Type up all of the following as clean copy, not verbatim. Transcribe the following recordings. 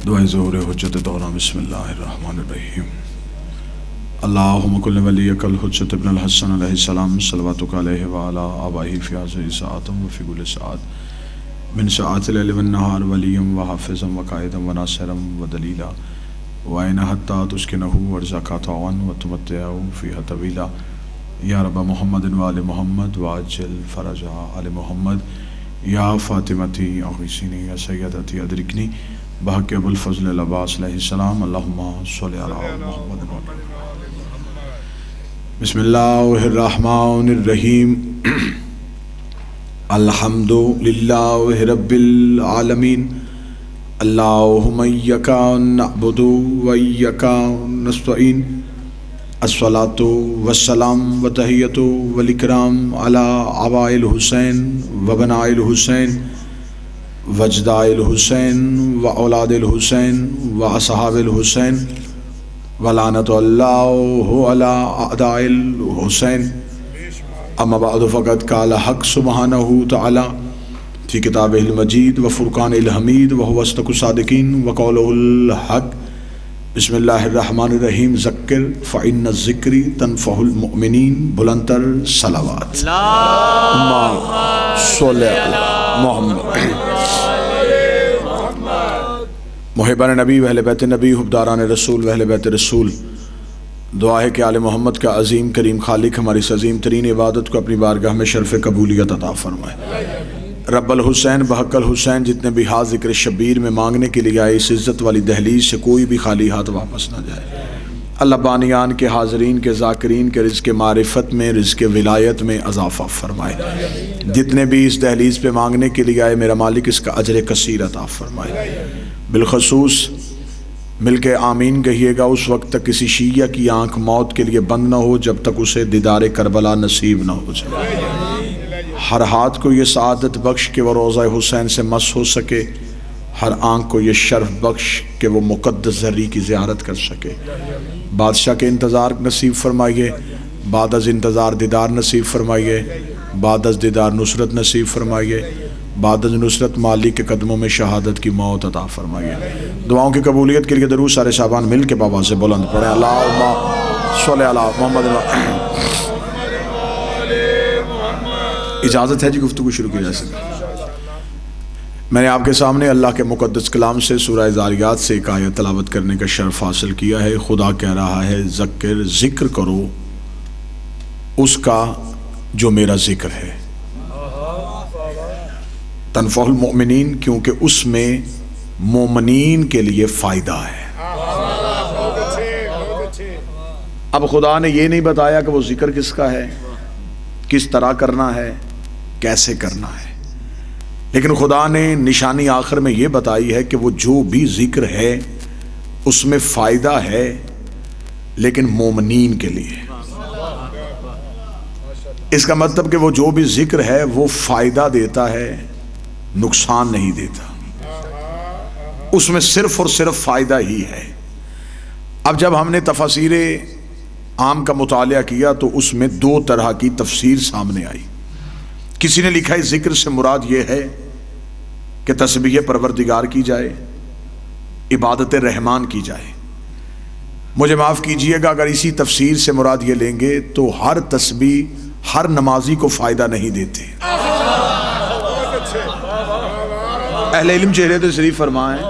دعائیں ظہور حجت دوران بسم اللہ الرحمن الرحیم اللہم کل ولیک الحجت ابن الحسن علیہ السلام صلواتک علیہ وعلا آبائی فی حاضر ساعتم وفی کل ساعت من ساعت اللیل والنہار ولیم وحافظم وقائدم وناصرم ودلیلا وائن حتی تسکنہ ورزاکا طوعن وتمتعہ فیہ طویلا یا رب محمد وآل محمد واجل فرجہ آل محمد یا فاطمتی اغیثنی یا سیدتی ادرکنی بحق ابو الفضل العباس علیہ السلام اللہم صلی علی محمد بسم اللہ الرحمن الرحیم الحمد للہ رب العالمین اللہم ایکا نعبد و ایکا نستعین الصلاة والسلام وتحیۃ والاکرام علی آباء الحسین وبناء الحسین وجداء الحسین واولاد الحسین واصحاب الحسین ولعنت اللہ علی اعداء الحسین اما بعد فقد قال حق سبحانہ تعالی فی کتابہ المجید وفرقان الحمید وهو اصدق الصادقین وقولہ الحق بسم اللہ الرحمن الرحیم ذکر فإن الذکر تنفع المؤمنین بلندتر صلوات اللہم صلی علی محمد محبان نبی و اہل بیت نبی حبداران رسول و اہل بیت رسول دعا ہے کہ آل محمد کا عظیم کریم خالق ہماری اس عظیم ترین عبادت کو اپنی بارگاہ میں شرف قبولیت عطا فرمائے۔ رب الحسین بحق الحسین جتنے بھی ہاتھ ذکر شبیر میں مانگنے کے لیے آئے اس عزت والی دہلیز سے کوئی بھی خالی ہاتھ واپس نہ جائے۔ اللہ بانیان کے حاضرین کے ذاکرین کے رزق معرفت میں رزق ولایت میں اضافہ فرمائے۔ جتنے بھی اس دہلیز پہ مانگنے کے لیے آئے میرا مالک اس کا اجر کثیر عطا فرمائے۔ بالخصوص مل کے آمین کہیے گا اس وقت تک کسی شیعہ کی آنکھ موت کے لیے بند نہ ہو جب تک اسے دیدار کربلا نصیب نہ ہو جائے۔ ہر ہاتھ کو یہ سعادت بخش کہ وہ روضہ حسین سے مس ہو سکے، ہر آنکھ کو یہ شرف بخش کہ وہ مقدس ذری کی زیارت کر سکے۔ بادشاہ کے انتظار نصیب فرمائیے، بعد از انتظار دیدار نصیب فرمائیے، بعد از دیدار نصرت نصیب فرمائیے، بعد از نصرت مالک کے قدموں میں شہادت کی موت عطا فرمائیے۔ دعاؤں کی قبولیت کے لیے درود سارے صاحبان مل کے بابا سے بلند پڑھیں۔ اللہم صلی علی محمد۔ اجازت ہے جی گفتگو شروع کی جا سکے۔ میں نے آپ کے سامنے اللہ کے مقدس کلام سے سورہ ذاریات سے ایک آیت تلاوت کرنے کا شرف حاصل کیا ہے۔ خدا کہہ رہا ہے ذکر کرو اس کا جو میرا ذکر ہے، تنفع المؤمنین، کیونکہ اس میں مومنین کے لیے فائدہ ہے۔ اب خدا نے یہ نہیں بتایا کہ وہ ذکر کس کا ہے، کس طرح کرنا ہے، کیسے کرنا ہے، لیکن خدا نے نشانی آخر میں یہ بتائی ہے کہ وہ جو بھی ذکر ہے اس میں فائدہ ہے، لیکن مومنین کے لیے۔ اس کا مطلب کہ وہ جو بھی ذکر ہے وہ فائدہ دیتا ہے، نقصان نہیں دیتا، اس میں صرف اور صرف فائدہ ہی ہے۔ اب جب ہم نے تفاسیر عام کا مطالعہ کیا تو اس میں دو طرح کی تفسیر سامنے آئی۔ کسی نے لکھا ہے ذکر سے مراد یہ ہے کہ تسبیح پروردگار کی جائے، عبادت رحمان کی جائے۔ مجھے معاف کیجئے گا اگر اسی تفسیر سے مراد یہ لیں گے تو ہر تسبیح ہر نمازی کو فائدہ نہیں دیتے۔ اہل علم چہرے تو شریف فرمائیں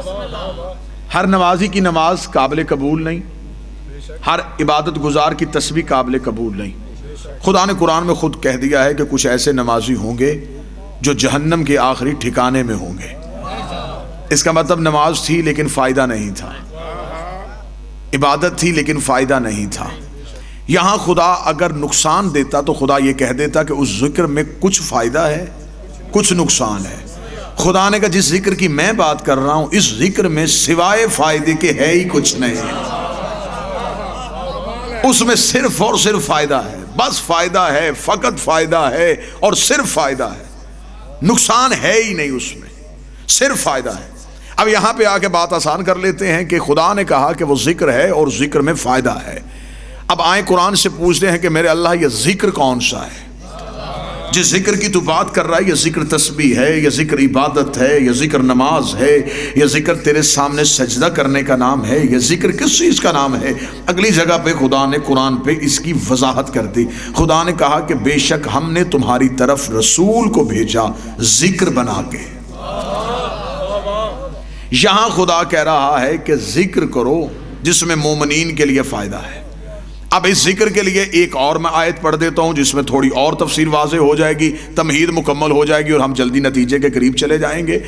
ہر نمازی کی نماز قابل قبول نہیں، ہر عبادت گزار کی تسبیح قابل قبول نہیں۔ خدا نے قرآن میں خود کہہ دیا ہے کہ کچھ ایسے نمازی ہوں گے جو جہنم کے آخری ٹھکانے میں ہوں گے۔ اس کا مطلب نماز تھی لیکن فائدہ نہیں تھا، عبادت تھی لیکن فائدہ نہیں تھا۔ یہاں خدا اگر نقصان دیتا تو خدا یہ کہہ دیتا کہ اس ذکر میں کچھ فائدہ ہے کچھ نقصان ہے۔ خدا نے کہا جس ذکر کی میں بات کر رہا ہوں اس ذکر میں سوائے فائدے کے ہے ہی کچھ نہیں، اس میں صرف اور صرف فائدہ ہے، بس فائدہ ہے، فقط فائدہ ہے اور صرف فائدہ ہے، نقصان ہے ہی نہیں، اس میں صرف فائدہ ہے۔ اب یہاں پہ آ کے بات آسان کر لیتے ہیں کہ خدا نے کہا کہ وہ ذکر ہے اور ذکر میں فائدہ ہے۔ اب آئیں قرآن سے پوچھتے ہیں کہ میرے اللہ یہ ذکر کون سا ہے جس ذکر کی تو بات کر رہا ہے، یہ ذکر تسبیح ہے، یہ ذکر عبادت ہے، یہ ذکر نماز ہے، یہ ذکر تیرے سامنے سجدہ کرنے کا نام ہے، یہ ذکر کس چیز کا نام ہے؟ اگلی جگہ پہ خدا نے قرآن پہ اس کی وضاحت کر دی۔ خدا نے کہا کہ بے شک ہم نے تمہاری طرف رسول کو بھیجا ذکر بنا کے۔ یہاں خدا کہہ رہا ہے کہ ذکر کرو جس میں مومنین کے لیے فائدہ ہے۔ اب اس ذکر کے لیے ایک اور میں آیت پڑھ دیتا ہوں جس میں تھوڑی اور تفسیر واضح ہو جائے گی، تمہید مکمل ہو جائے گی اور ہم جلدی نتیجے کے قریب چلے جائیں گے۔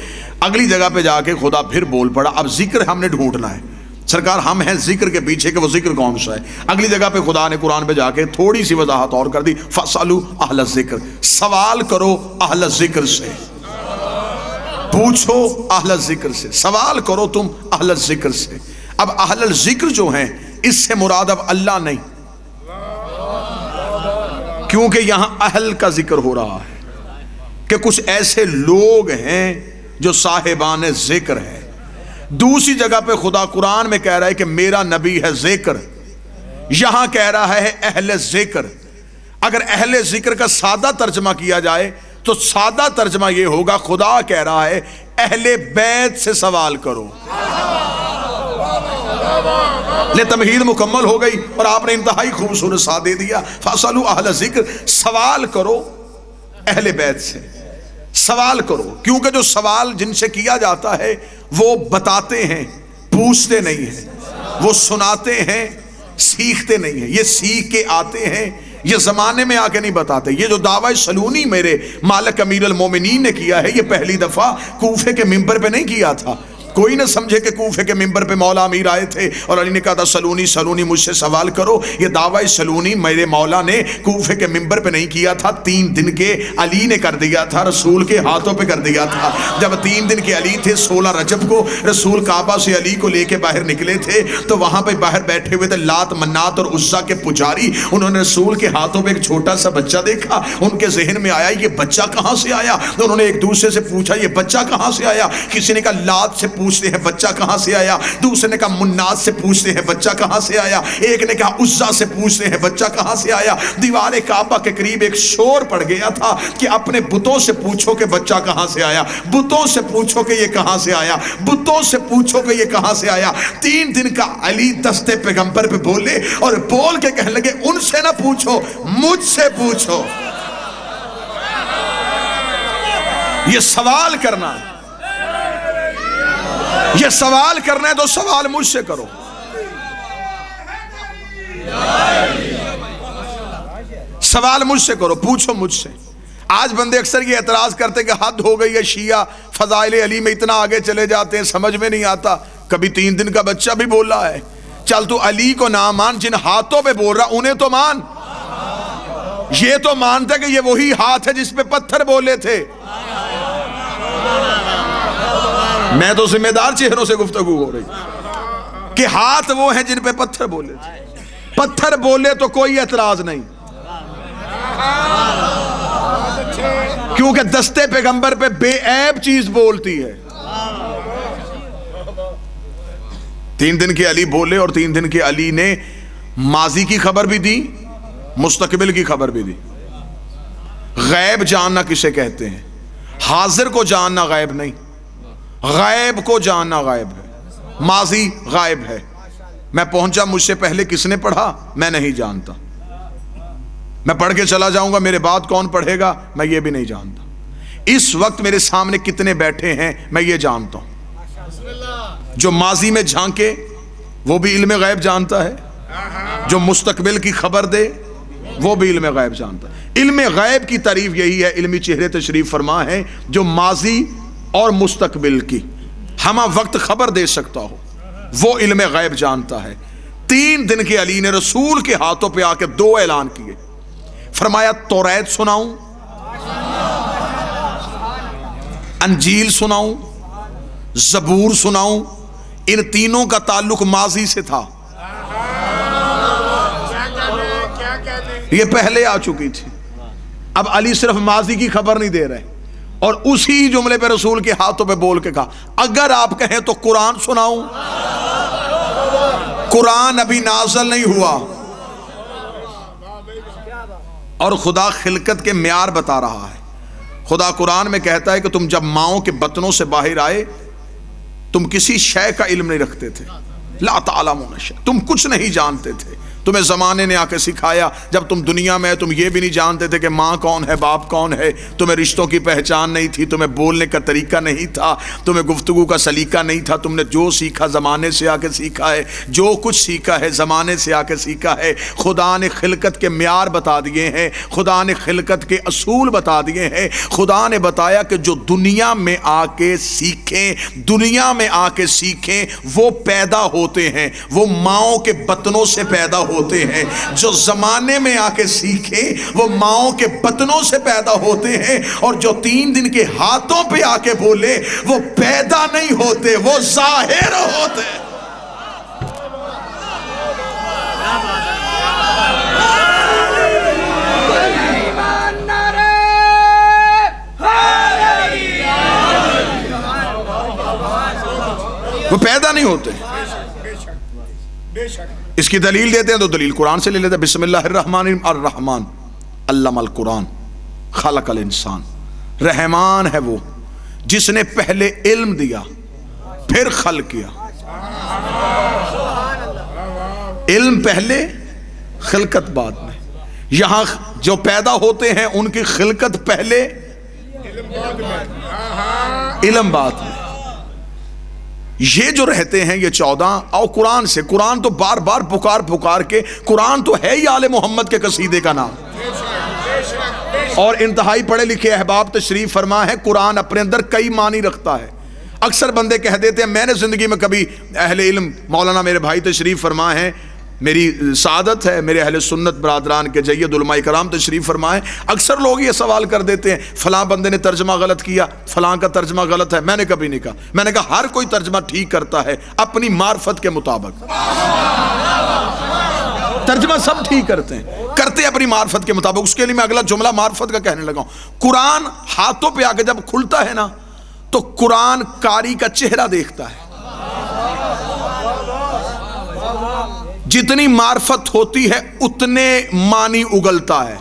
اگلی جگہ پہ جا کے خدا پھر بول پڑا، اب ذکر ہم نے ڈھونڈنا ہے سرکار، ہم ہیں ذکر کے پیچھے کہ وہ ذکر کون سا ہے۔ اگلی جگہ پہ خدا نے قرآن پہ جا کے تھوڑی سی وضاحت اور کر دی، فَاسْأَلُوا أَهْلَ الذِّكْرِ، سوال کرو اہل ذکر سے، پوچھو اہل ذکر سے، سوال کرو تم اہل ذکر سے۔ اب اہل ذکر جو ہیں اس سے مراد اب اللہ نہیں، کیونکہ یہاں اہل کا ذکر ہو رہا ہے کہ کچھ ایسے لوگ ہیں جو صاحبان ذکر ہیں۔ دوسری جگہ پہ خدا قرآن میں کہہ رہا ہے کہ میرا نبی ہے ذکر، یہاں کہہ رہا ہے اہل ذکر۔ اگر اہل ذکر کا سادہ ترجمہ کیا جائے تو سادہ ترجمہ یہ ہوگا، خدا کہہ رہا ہے اہل بیت سے سوال کرو۔ لے تمہید مکمل ہو گئی اور آپ نے انتہائی خوبصورت ساتھ دے دیا، فَاسْأَلُوا أَهْلَ الذِّكْرِ، سوال کرو اہل بیت سے، سوال کرو، کیونکہ جو سوال جن سے کیا جاتا ہے وہ بتاتے ہیں، پوچھتے نہیں ہیں، وہ سناتے ہیں، سیکھتے نہیں ہیں، یہ سیکھ کے آتے ہیں، یہ زمانے میں آ کے نہیں بتاتے۔ یہ جو دعویٰ سلونی میرے مالک امیر المومنین نے کیا ہے، یہ پہلی دفعہ کوفے کے ممبر پہ نہیں کیا تھا۔ کوئی نہ سمجھے کہ کوفے کے ممبر پہ مولا امیر آئے تھے اور علی نے کہا تھا سلونی سلونی مجھ سے سوال کرو۔ یہ دعویٰ سلونی میرے مولا نے کوفے کے ممبر پہ نہیں کیا تھا، 3 دن کے علی نے کر دیا تھا، رسول کے ہاتھوں پہ کر دیا تھا۔ جب 3 دن کے علی تھے، 16 رجب کو رسول کعبہ سے علی کو لے کے باہر نکلے تھے، تو وہاں پہ باہر بیٹھے ہوئے تھے لات منات اور عزا کے پجاری۔ انہوں نے رسول کے ہاتھوں پہ ایک چھوٹا سا بچہ دیکھا، ان کے ذہن میں آیا یہ بچہ کہاں سے آیا؟ انہوں نے ایک دوسرے سے پوچھا یہ بچہ کہاں سے آیا؟ کسی نے کہا لات سے پوچھتے ہیں بچہ کہاں سے آیا، دوسرے نے کہا منات سے پوچھتے ہیں بچہ کہاں سے آیا، ایک نے کہا عزا سے پوچھتے ہیں بچہ کہاں سے آیا۔ دیوار کعبہ کے قریب ایک شور پڑ گیا تھا کہ اپنے بتوں سے پوچھو کہ بچہ کہاں سے آیا، بتوں سے پوچھو کہ یہ کہاں سے آیا، بتوں سے پوچھو کہ یہ کہاں سے آیا۔ 3 دن کا علی دستے پیغمبر پہ بولے اور بول کے کہنے لگے ان سے نہ پوچھو، مجھ سے پوچھو۔ یہ سوال کرنا، یہ سوال کرنا ہے تو سوال مجھ سے کرو۔ سوال مجھ سے کرو، پوچھو مجھ سے۔ آج بندے اکثر یہ اعتراض کرتے کہ حد ہو گئی ہے، شیعہ فضائل علی میں اتنا آگے چلے جاتے ہیں، سمجھ میں نہیں آتا۔ کبھی 3 دن کا بچہ بھی بول رہا ہے، چل تو علی کو نہ مان، جن ہاتھوں پہ بول رہا انہیں تو مان۔ یہ تو مانتا کہ یہ وہی ہاتھ ہے جس پہ پتھر بولے تھے۔ میں تو ذمہ دار چہروں سے گفتگو ہو رہی کہ ہاتھ وہ ہیں جن پہ پتھر بولے تھے۔ پتھر بولے تو کوئی اعتراض نہیں، کیونکہ دستے پیغمبر پہ بے عیب چیز بولتی ہے۔ 3 دن کے علی بولے اور 3 دن کے علی نے ماضی کی خبر بھی دی، مستقبل کی خبر بھی دی۔ غیب جاننا کسے کہتے ہیں؟ حاضر کو جاننا غیب نہیں، غیب کو جاننا غیب ہے۔ ماضی غائب ہے، میں پہنچا مجھ سے پہلے کس نے پڑھا میں نہیں جانتا، میں پڑھ کے چلا جاؤں گا میرے بعد کون پڑھے گا میں یہ بھی نہیں جانتا۔ اس وقت میرے سامنے کتنے بیٹھے ہیں میں یہ جانتا ہوں۔ جو ماضی میں جھانکے وہ بھی علم غیب جانتا ہے، جو مستقبل کی خبر دے وہ بھی علم غیب جانتا ہے۔ علم غیب کی تعریف یہی ہے، علمی چہرے تشریف فرما ہے جو ماضی اور مستقبل کی ہمہ وقت خبر دے سکتا ہو، وہ علم غیب جانتا ہے۔ 3 دن کے علی نے رسول کے ہاتھوں پہ آ کے 2 اعلان کیے، فرمایا توریت سناؤں، انجیل سناؤں، زبور سناؤں۔ ان تینوں کا تعلق ماضی سے تھا، یہ پہلے آ چکی تھی۔ اب علی صرف ماضی کی خبر نہیں دے رہے، اور اسی جملے پہ رسول کے ہاتھوں پہ بول کے کہا اگر آپ کہیں تو قرآن سناؤں۔ قرآن ابھی نازل نہیں ہوا، اور خدا خلقت کے معیار بتا رہا ہے. خدا قرآن میں کہتا ہے کہ تم جب ماؤں کے بطنوں سے باہر آئے تم کسی شے کا علم نہیں رکھتے تھے. لا تعلمون شیئا، تم کچھ نہیں جانتے تھے. تمہیں زمانے نے آ کے سکھایا. جب تم دنیا میں تم یہ بھی نہیں جانتے تھے کہ ماں کون ہے، باپ کون ہے. تمہیں رشتوں کی پہچان نہیں تھی، تمہیں بولنے کا طریقہ نہیں تھا، تمہیں گفتگو کا سلیقہ نہیں تھا. تم نے جو سیکھا زمانے سے آ کے سیکھا ہے، جو کچھ سیکھا ہے زمانے سے آ کے سیکھا ہے. خدا نے خلقت کے معیار بتا دیے ہیں، خدا نے خلقت کے اصول بتا دیے ہیں. خدا نے بتایا کہ جو دنیا میں آ کے سیکھیں، دنیا میں آ کے سیکھیں، وہ پیدا ہوتے ہیں، وہ ماؤں کے بطنوں سے پیدا ہوتے ہیں. جو زمانے میں آ کے سیکھے وہ ماؤں کے بطنوں سے پیدا ہوتے ہیں. اور جو 3 دن کے ہاتھوں پہ آ کے بولے وہ پیدا نہیں ہوتے، وہ ظاہر ہوتے ہیں. وہ پیدا نہیں ہوتے. اس کی دلیل دیتے ہیں تو دلیل قرآن سے لے لیتے ہیں. بسم اللہ الرحمن الرحمن علم القرآن خلق الانسان. رحمان ہے وہ جس نے پہلے علم دیا پھر خلق کیا. علم پہلے خلقت بعد میں. یہاں جو پیدا ہوتے ہیں ان کی خلقت پہلے علم بعد میں. یہ جو رہتے ہیں یہ 14 اور قرآن سے. قرآن تو بار بار پکار کے، قرآن تو ہے ہی آل محمد کے قصیدے کا نام. اور انتہائی پڑھے لکھے احباب تشریف فرما ہے. قرآن اپنے اندر کئی معنی رکھتا ہے. اکثر بندے کہہ دیتے ہیں، میں نے زندگی میں کبھی اہل علم مولانا میرے بھائی تشریف فرما ہے، میری سعادت ہے، میرے اہل سنت برادران کے جید علماء کرام تشریف فرمائے. اکثر لوگ یہ سوال کر دیتے ہیں فلاں بندے نے ترجمہ غلط کیا، فلاں کا ترجمہ غلط ہے. میں نے کبھی نہیں کہا. میں نے کہا ہر کوئی ترجمہ ٹھیک کرتا ہے اپنی معرفت کے مطابق. ترجمہ سب ٹھیک کرتے ہیں اپنی معرفت کے مطابق. اس کے لیے میں اگلا جملہ معرفت کا کہنے لگا ہوں. قرآن ہاتھوں پہ آ کے جب کھلتا ہے نا تو قرآن قاری کا چہرہ دیکھتا ہے. جتنی معرفت ہوتی ہے اتنے معنی اگلتا ہے.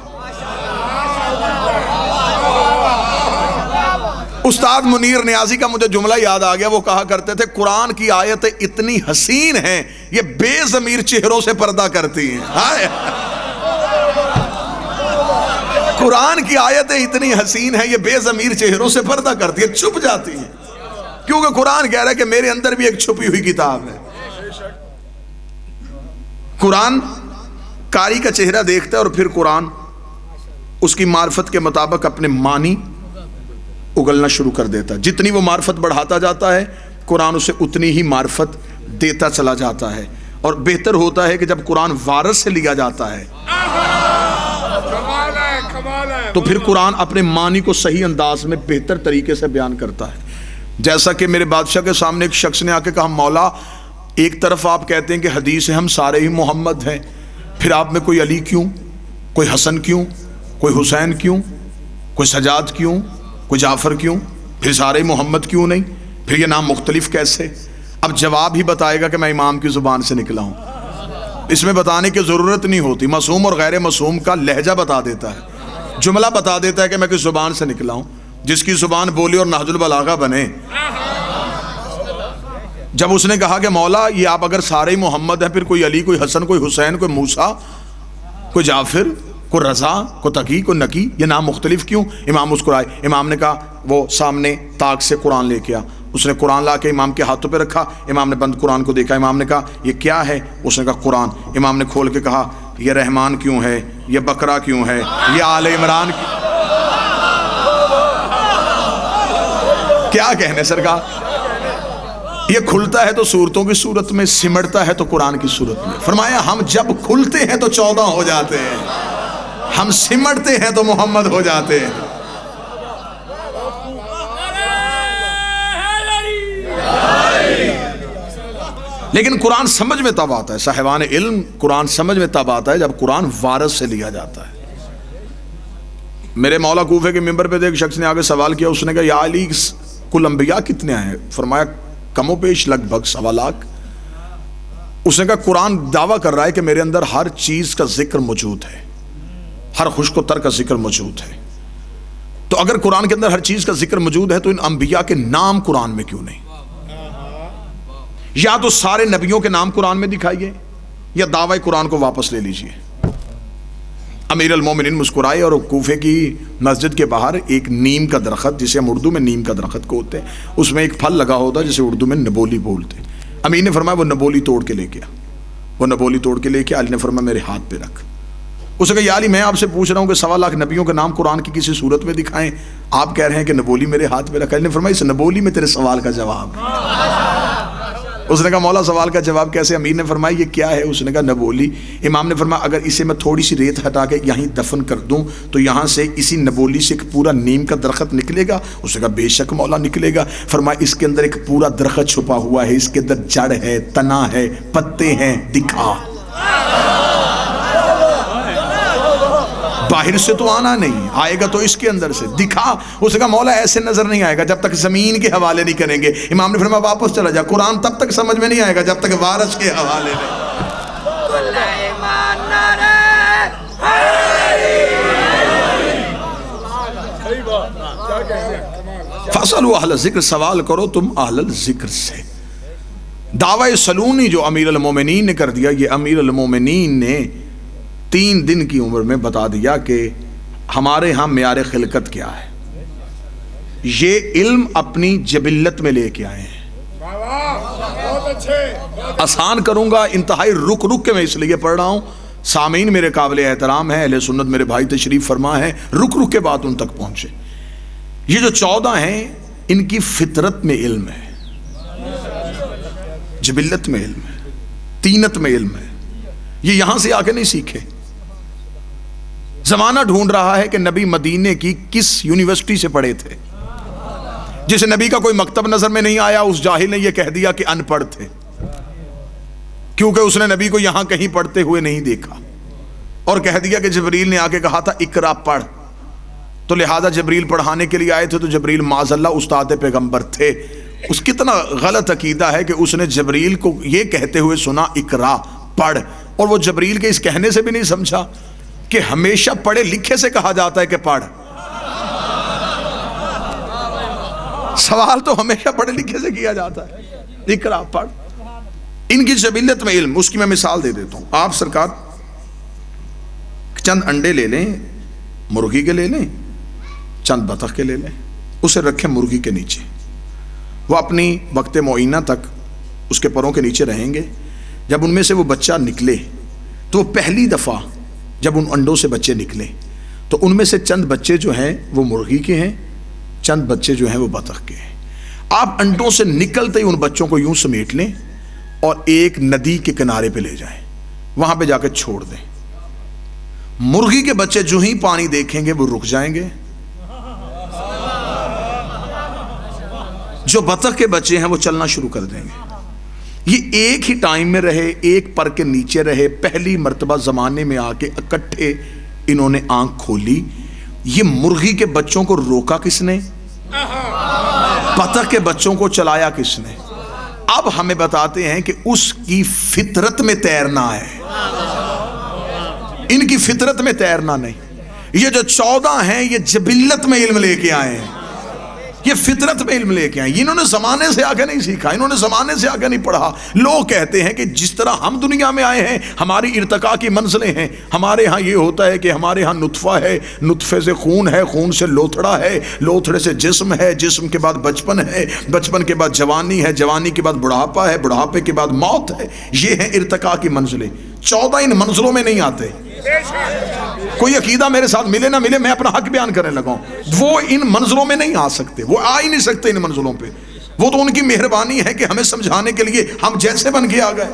استاد منیر نیازی کا مجھے جملہ یاد آ گیا. وہ کہا کرتے تھے قرآن کی آیتیں اتنی حسین ہیں یہ بے ضمیر چہروں سے پردہ کرتی ہیں. قرآن کی آیتیں اتنی حسین ہیں یہ بے ضمیر چہروں سے پردہ کرتی ہیں، چھپ جاتی ہیں. کیونکہ قرآن کہہ رہا ہے کہ میرے اندر بھی ایک چھپی ہوئی کتاب ہے. قرآن قاری کا چہرہ دیکھتا ہے اور پھر قرآن اس کی معرفت کے مطابق اپنے معنی اگلنا شروع کر دیتا ہے. جتنی وہ معرفت بڑھاتا جاتا ہے قرآن اسے اتنی ہی معرفت دیتا چلا جاتا ہے. اور بہتر ہوتا ہے کہ جب قرآن وارث سے لیا جاتا ہے تو پھر قرآن اپنے معنی کو صحیح انداز میں بہتر طریقے سے بیان کرتا ہے. جیسا کہ میرے بادشاہ کے سامنے ایک شخص نے آ کے کہا مولا ایک طرف آپ کہتے ہیں کہ حدیث ہے ہم سارے ہی محمد ہیں، پھر آپ میں کوئی علی کیوں، کوئی حسن کیوں، کوئی حسین کیوں، کوئی سجاد کیوں، کوئی جعفر کیوں، پھر سارے محمد کیوں نہیں، پھر یہ نام مختلف کیسے؟ اب جواب ہی بتائے گا کہ میں امام کی زبان سے نکلا ہوں. اس میں بتانے کی ضرورت نہیں ہوتی. معصوم اور غیر معصوم کا لہجہ بتا دیتا ہے، جملہ بتا دیتا ہے کہ میں کس زبان سے نکلا ہوں. جس کی زبان بولی اور نہج البلاغہ بنے. جب اس نے کہا کہ مولا یہ آپ اگر سارے ہی محمد ہیں، پھر کوئی علی، کوئی حسن، کوئی حسین، کوئی موسیٰ، کوئی جعفر، کوئی رضا، کوئی تقی، کوئی نقی، یہ نام مختلف کیوں؟ امام مسکرائے. امام نے کہا، وہ سامنے طاق سے قرآن لے کے آ. اس نے قرآن لا کے امام کے ہاتھوں پہ رکھا. امام نے بند قرآن کو دیکھا. امام نے کہا یہ کیا ہے؟ اس نے کہا قرآن. امام نے کھول کے کہا یہ رحمان کیوں ہے، یہ بقرہ کیوں ہے، یہ آل عمران کیا کہنے سرکار. یہ کھلتا ہے تو صورتوں کی صورت میں، سمٹتا ہے تو قرآن کی صورت میں. فرمایا ہم جب کھلتے ہیں تو 14 ہو جاتے ہیں، ہم سمٹتے ہیں تو محمد ہو جاتے ہیں. لیکن قرآن سمجھ میں تب آتا ہے، صاحبان علم قرآن سمجھ میں تب آتا ہے جب قرآن وارث سے لیا جاتا ہے. میرے مولا کوفے کے ممبر پہ ایک شخص نے آگے سوال کیا. اس نے کہا یا علی کل انبیاء کتنے ہیں؟ فرمایا کم و بیش لگ بھگ 1.25 لاکھ. اس نے کہا قرآن دعویٰ کر رہا ہے کہ میرے اندر ہر چیز کا ذکر موجود ہے، ہر خوش کو تر کا ذکر موجود ہے. تو اگر قرآن کے اندر ہر چیز کا ذکر موجود ہے تو ان انبیاء کے نام قرآن میں کیوں نہیں؟ یا تو سارے نبیوں کے نام قرآن میں دکھائیے یا دعوی قرآن کو واپس لے لیجئے. امیر المومنین مسکرائے اور کوفے کی مسجد کے باہر ایک نیم کا درخت، جسے ہم اردو میں نیم کا درخت کہتے ہیں، اس میں ایک پھل لگا ہوتا ہے جسے اردو میں نبولی بولتے ہیں. امیر نے فرمایا وہ نبولی توڑ کے لے کے آ. وہ نبولی توڑ کے لے کے علی نے فرمایا میرے ہاتھ پہ رکھ. اس نے کہا یا علی میں آپ سے پوچھ رہا ہوں کہ 1.25 لاکھ نبیوں کے نام قرآن کی کسی صورت میں دکھائیں، آپ کہہ رہے ہیں کہ نبولی میرے ہاتھ پہ رکھا. علی نے فرمایا اس نبولی میں تیرے سوال کا جواب. اس نے کہا مولا سوال کا جواب کیسے؟ امیر نے فرمایا یہ کیا ہے؟ اس نے کہا نبولی. امام نے فرمایا اگر اسے میں تھوڑی سی ریت ہٹا کے یہیں دفن کر دوں تو یہاں سے اسی نبولی سے ایک پورا نیم کا درخت نکلے گا؟ اس نے کہا بے شک مولا نکلے گا. فرمایا اس کے اندر ایک پورا درخت چھپا ہوا ہے، اس کے اندر جڑ ہے، تنا ہے، پتے ہیں، دکھا. باہر سے تو آنا نہیں، آئے گا تو اس کے اندر سے، دکھا. اس نے کہا مولا ایسے نظر نہیں آئے گا جب تک زمین کے حوالے نہیں کریں گے. امام نے فرمایا واپس چلا جا، قرآن تب تک سمجھ میں نہیں آئے گا جب تک وارث کے حوالے نہیں. فَاسْأَلُوا اہل ذکر، سوال کرو تم اہل ذکر سے. دعوی سلونی جو امیر المومنین نے کر دیا، یہ امیر المومنین نے 3 دن کی عمر میں بتا دیا کہ ہمارے ہاں معیار خلقت کیا ہے. یہ علم اپنی جبلت میں لے کے آئے ہیں. آسان کروں گا، انتہائی رک رک کے میں اس لیے پڑھ رہا ہوں. سامعین میرے قابل احترام ہیں، اہل سنت میرے بھائی تشریف فرما ہے، رک رک کے بات ان تک پہنچے. یہ جو 14 ہیں ان کی فطرت میں علم ہے، جبلت میں علم ہے، طینت میں علم ہے. یہ یہاں سے آ کے نہیں سیکھے. زمانہ ڈھونڈ رہا ہے کہ نبی مدینے کی کس یونیورسٹی سے پڑھے تھے. جسے نبی کا کوئی مکتب نظر میں نہیں آیا اس جاہل نے یہ کہہ دیا کہ ان پڑھ تھے، کیونکہ اس نے نبی کو یہاں کہیں پڑھتے ہوئے نہیں دیکھا، اور کہہ دیا کہ جبریل نے آ کے کہا تھا اقرا پڑھ، تو لہذا جبریل پڑھانے کے لیے آئے تھے. تو جبریل معاذ اللہ استاد پیغمبر تھے. اس کتنا غلط عقیدہ ہے کہ اس نے جبریل کو یہ کہتے ہوئے سنا اقرا پڑھ، اور وہ جبریل کے اس کہنے سے بھی نہیں سمجھا کہ ہمیشہ پڑھے لکھے سے کہا جاتا ہے کہ پڑھ. سوال تو ہمیشہ پڑھے لکھے سے کیا جاتا ہے، اقرا پڑھ. ان کی جبلت میں علم، اس کی میں مثال دے دیتا ہوں. آپ سرکار چند انڈے لے لیں، مرغی کے لے لیں، چند بطخ کے لے لیں، اسے رکھیں مرغی کے نیچے. وہ اپنی وقت معینہ تک اس کے پروں کے نیچے رہیں گے. جب ان میں سے وہ بچہ نکلے تو وہ پہلی دفعہ جب ان انڈوں سے بچے نکلے تو ان میں سے چند بچے جو ہیں وہ مرغی کے ہیں، چند بچے جو ہیں وہ بطخ کے ہیں. آپ انڈوں سے نکلتے ہی ان بچوں کو یوں سمیٹ لیں اور ایک ندی کے کنارے پہ لے جائیں، وہاں پہ جا کے چھوڑ دیں. مرغی کے بچے جو ہی پانی دیکھیں گے وہ رک جائیں گے، جو بطخ کے بچے ہیں وہ چلنا شروع کر دیں گے. یہ ایک ہی ٹائم میں رہے، ایک پر کے نیچے رہے. پہلی مرتبہ زمانے میں آ کے اکٹھے انہوں نے آنکھ کھولی. یہ مرغی کے بچوں کو روکا کس نے؟ بطخ کے بچوں کو چلایا کس نے؟ اب ہمیں بتاتے ہیں کہ اس کی فطرت میں تیرنا ہے، ان کی فطرت میں تیرنا نہیں. یہ جو 14 ہیں یہ جبلت میں علم لے کے آئے ہیں، یہ فطرت میں علم لے کے آئے. انہوں نے زمانے سے آگے نہیں سیکھا، انہوں نے زمانے سے آگے نہیں پڑھا. لوگ کہتے ہیں کہ جس طرح ہم دنیا میں آئے ہیں ہماری ارتقاء کی منزلیں ہیں. ہمارے ہاں یہ ہوتا ہے کہ ہمارے ہاں نطفہ ہے، نطفے سے خون ہے، خون سے لوتھڑا ہے، لوتھڑے سے جسم ہے، جسم کے بعد بچپن ہے، بچپن کے بعد جوانی ہے، جوانی کے بعد بڑھاپا ہے، بڑھاپے کے بعد موت ہے. یہ ہیں ارتقاء کی منزلیں. 14 ان منزلوں میں نہیں آتے. کوئی عقیدہ میرے ساتھ ملے نہ ملے، میں اپنا حق بیان کرنے لگا ہوں. وہ ان منزلوں میں نہیں آ سکتے، وہ آ ہی نہیں سکتے ان منزلوں پہ. وہ تو ان کی مہربانی ہے کہ ہمیں سمجھانے کے لیے ہم جیسے بن کے آ گئے.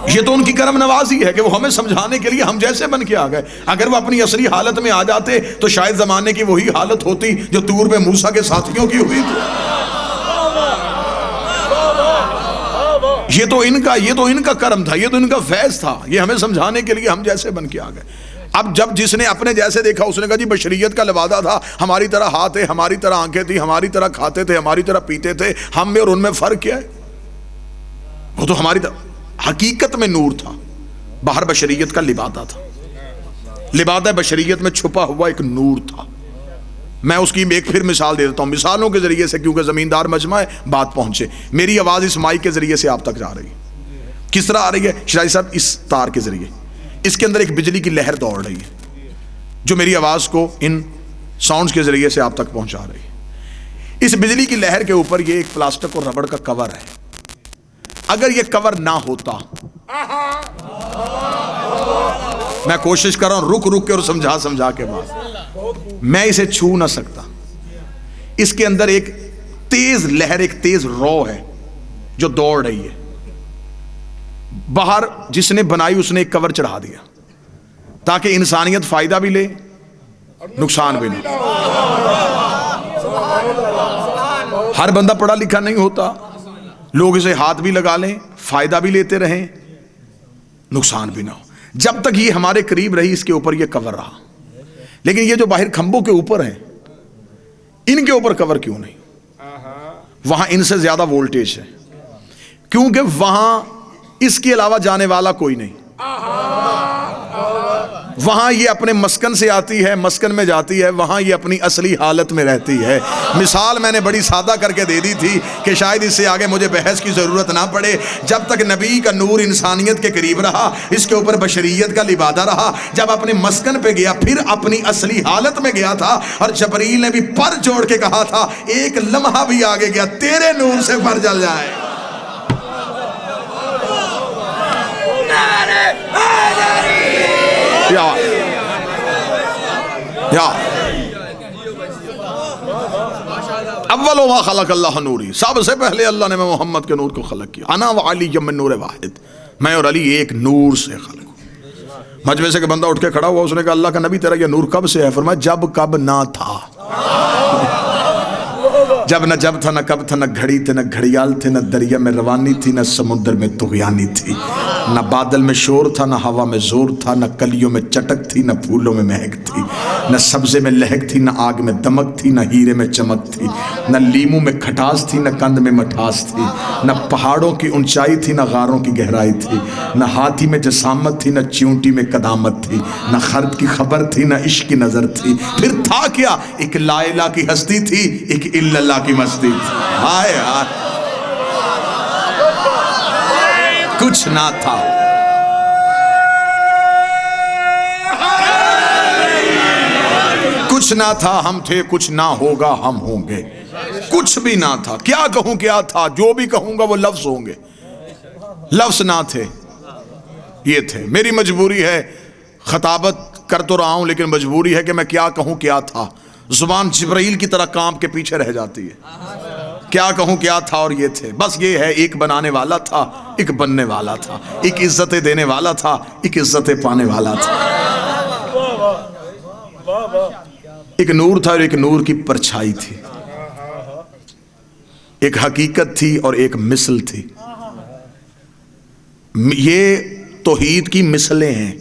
یہ تو ان کی کرم نوازی ہے کہ وہ ہمیں سمجھانے کے لیے ہم جیسے بن کے آ گئے. اگر وہ اپنی اصلی حالت میں آ جاتے تو شاید زمانے کی وہی حالت ہوتی جو طور پہ موسیٰ کے ساتھیوں کی ہوئی تھی. یہ تو ان کا کرم تھا، یہ تو ان کا فیض تھا. یہ ہمیں سمجھانے کے لیے ہم جیسے بن کے آ گئے. اب جب جس نے اپنے جیسے دیکھا اس نے کہا جی بشریت کا لبادہ تھا، ہماری طرح ہاتھ ہے، ہماری طرح آنکھیں تھی، ہماری طرح کھاتے تھے، ہماری طرح پیتے تھے. ہم میں اور ان میں فرق کیا ہے؟ وہ تو ہماری طرح حقیقت میں نور تھا، باہر بشریت کا لبادہ تھا. لبادہ بشریت میں چھپا ہوا ایک نور تھا. میں اس کی ایک پھر مثال دے دیتا ہوں, مثالوں کے ذریعے سے, کیونکہ زمیندار مجمع ہے بات پہنچے. میری آواز اس مائک کے ذریعے سے آپ تک جا رہی ہے. کس طرح آ رہی ہے شرائع صاحب؟ اس تار کے ذریعے. اس کے اندر ایک بجلی کی لہر دوڑ رہی ہے جو میری آواز کو ان ساؤنڈز کے ذریعے سے آپ تک پہنچا رہی ہے. اس بجلی کی لہر کے اوپر یہ ایک پلاسٹک اور ربڑ کا کور ہے. اگر یہ کور نہ ہوتا, میں کوشش کر رہا ہوں رک رک کے اور سمجھا کے بعد, میں اسے چھو نہ سکتا. اس کے اندر ایک تیز لہر, ایک تیز رو ہے جو دوڑ رہی ہے. باہر جس نے بنائی اس نے ایک کور چڑھا دیا تاکہ انسانیت فائدہ بھی لے نقصان بھی لے. ہر بندہ پڑھا لکھا نہیں ہوتا, لوگ اسے ہاتھ بھی لگا لیں, فائدہ بھی لیتے رہیں, نقصان بھی نہ ہو. جب تک یہ ہمارے قریب رہی اس کے اوپر یہ کور رہا. لیکن یہ جو باہر کھمبوں کے اوپر ہیں ان کے اوپر کور کیوں نہیں؟ وہاں ان سے زیادہ وولٹیج ہے, کیونکہ وہاں اس کے علاوہ جانے والا کوئی نہیں. وہاں یہ اپنے مسکن سے آتی ہے, مسکن میں جاتی ہے, وہاں یہ اپنی اصلی حالت میں رہتی ہے. مثال میں نے بڑی سادہ کر کے دے دی تھی کہ شاید اس سے آگے مجھے بحث کی ضرورت نہ پڑے. جب تک نبی کا نور انسانیت کے قریب رہا, اس کے اوپر بشریت کا لبادہ رہا, جب اپنے مسکن پہ گیا پھر اپنی اصلی حالت میں گیا تھا. اور جبریل نے بھی پر جوڑ کے کہا تھا ایک لمحہ بھی آگے گیا تیرے نور سے پر جل جائے. یا اول ما خلق اللہ نوری, سب سے پہلے اللہ نے میں محمد کے نور کو خلق کیا. انا وعلی من نور واحد, میں اور علی ایک نور سے خلق ہوں. مجمع سے کہ بندہ اٹھ کے کھڑا ہوا, اس نے کہا اللہ کا نبی تیرا یہ نور کب سے ہے؟ فرمایا جب کب نہ تھا. جب نہ جب تھا, نہ کب تھا, نہ گھڑی تھے, نہ گھڑیال تھے, نہ دریا میں روانی تھی, نہ سمندر میں طغیانی تھی, نہ بادل میں شور تھا, نہ ہوا میں زور تھا, نہ کلیوں میں چٹک تھی, نہ پھولوں میں مہک تھی, نہ سبزے میں لہک تھی, نہ آگ میں دمک تھی, نہ ہیرے میں چمک تھی, نہ لیموں میں کھٹاس تھی, نہ کند میں مٹھاس تھی, نہ پہاڑوں کی اونچائی تھی, نہ غاروں کی گہرائی تھی, نہ ہاتھی میں جسامت تھی, نہ چیونٹی میں قدامت تھی, نہ خرد کی خبر تھی, نہ عشق کی نظر تھی. پھر تھا کیا؟ ایک لا الہ کی ہستی تھی, ایک الا اللہ کی مستی تھی. ہائے ہائے, کچھ نہ تھا. کچھ نہ تھا ہم تھے, کچھ نہ ہوگا ہم ہوں گے. کچھ بھی نہ تھا, کیا کہوں کیا تھا, جو بھی کہوں گا وہ لفظ ہوں گے. لفظ نہ تھے, یہ تھے. میری مجبوری ہے, خطابت کر تو رہا ہوں لیکن مجبوری ہے کہ میں کیا کہوں کیا تھا. زبان جبرائیل کی طرح کانپ کے پیچھے رہ جاتی ہے. کیا کہوں کیا تھا, اور یہ تھے. بس یہ ہے, ایک بنانے والا تھا, ایک بننے والا تھا, ایک عزتیں دینے والا تھا, ایک عزتیں پانے والا تھا. ایک نور تھا اور ایک نور کی پرچھائی تھی. ایک حقیقت تھی اور ایک مثل تھی. یہ توحید کی مثلیں ہیں.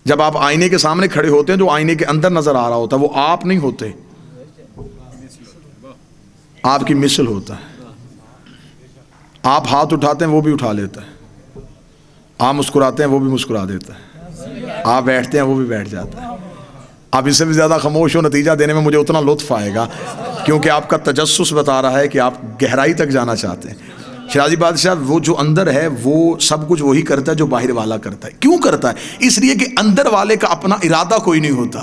جب آپ آئینے کے سامنے کھڑے ہوتے ہیں, جو آئینے کے اندر نظر آ رہا ہوتا ہے وہ آپ نہیں ہوتے, آپ کی مثل ہوتا ہے. آپ ہاتھ اٹھاتے ہیں وہ بھی اٹھا لیتا ہے, آپ مسکراتے ہیں وہ بھی مسکرا دیتا ہے, آپ بیٹھتے ہیں وہ بھی بیٹھ جاتا ہے. آپ اس سے بھی زیادہ خاموش ہو, نتیجہ دینے میں مجھے اتنا لطف آئے گا کیونکہ آپ کا تجسس بتا رہا ہے کہ آپ گہرائی تک جانا چاہتے ہیں. شرازی بادشاہ, وہ جو اندر ہے وہ سب کچھ وہی کرتا ہے جو باہر والا کرتا ہے. کیوں کرتا ہے؟ اس لیے کہ اندر والے کا اپنا ارادہ کوئی نہیں ہوتا.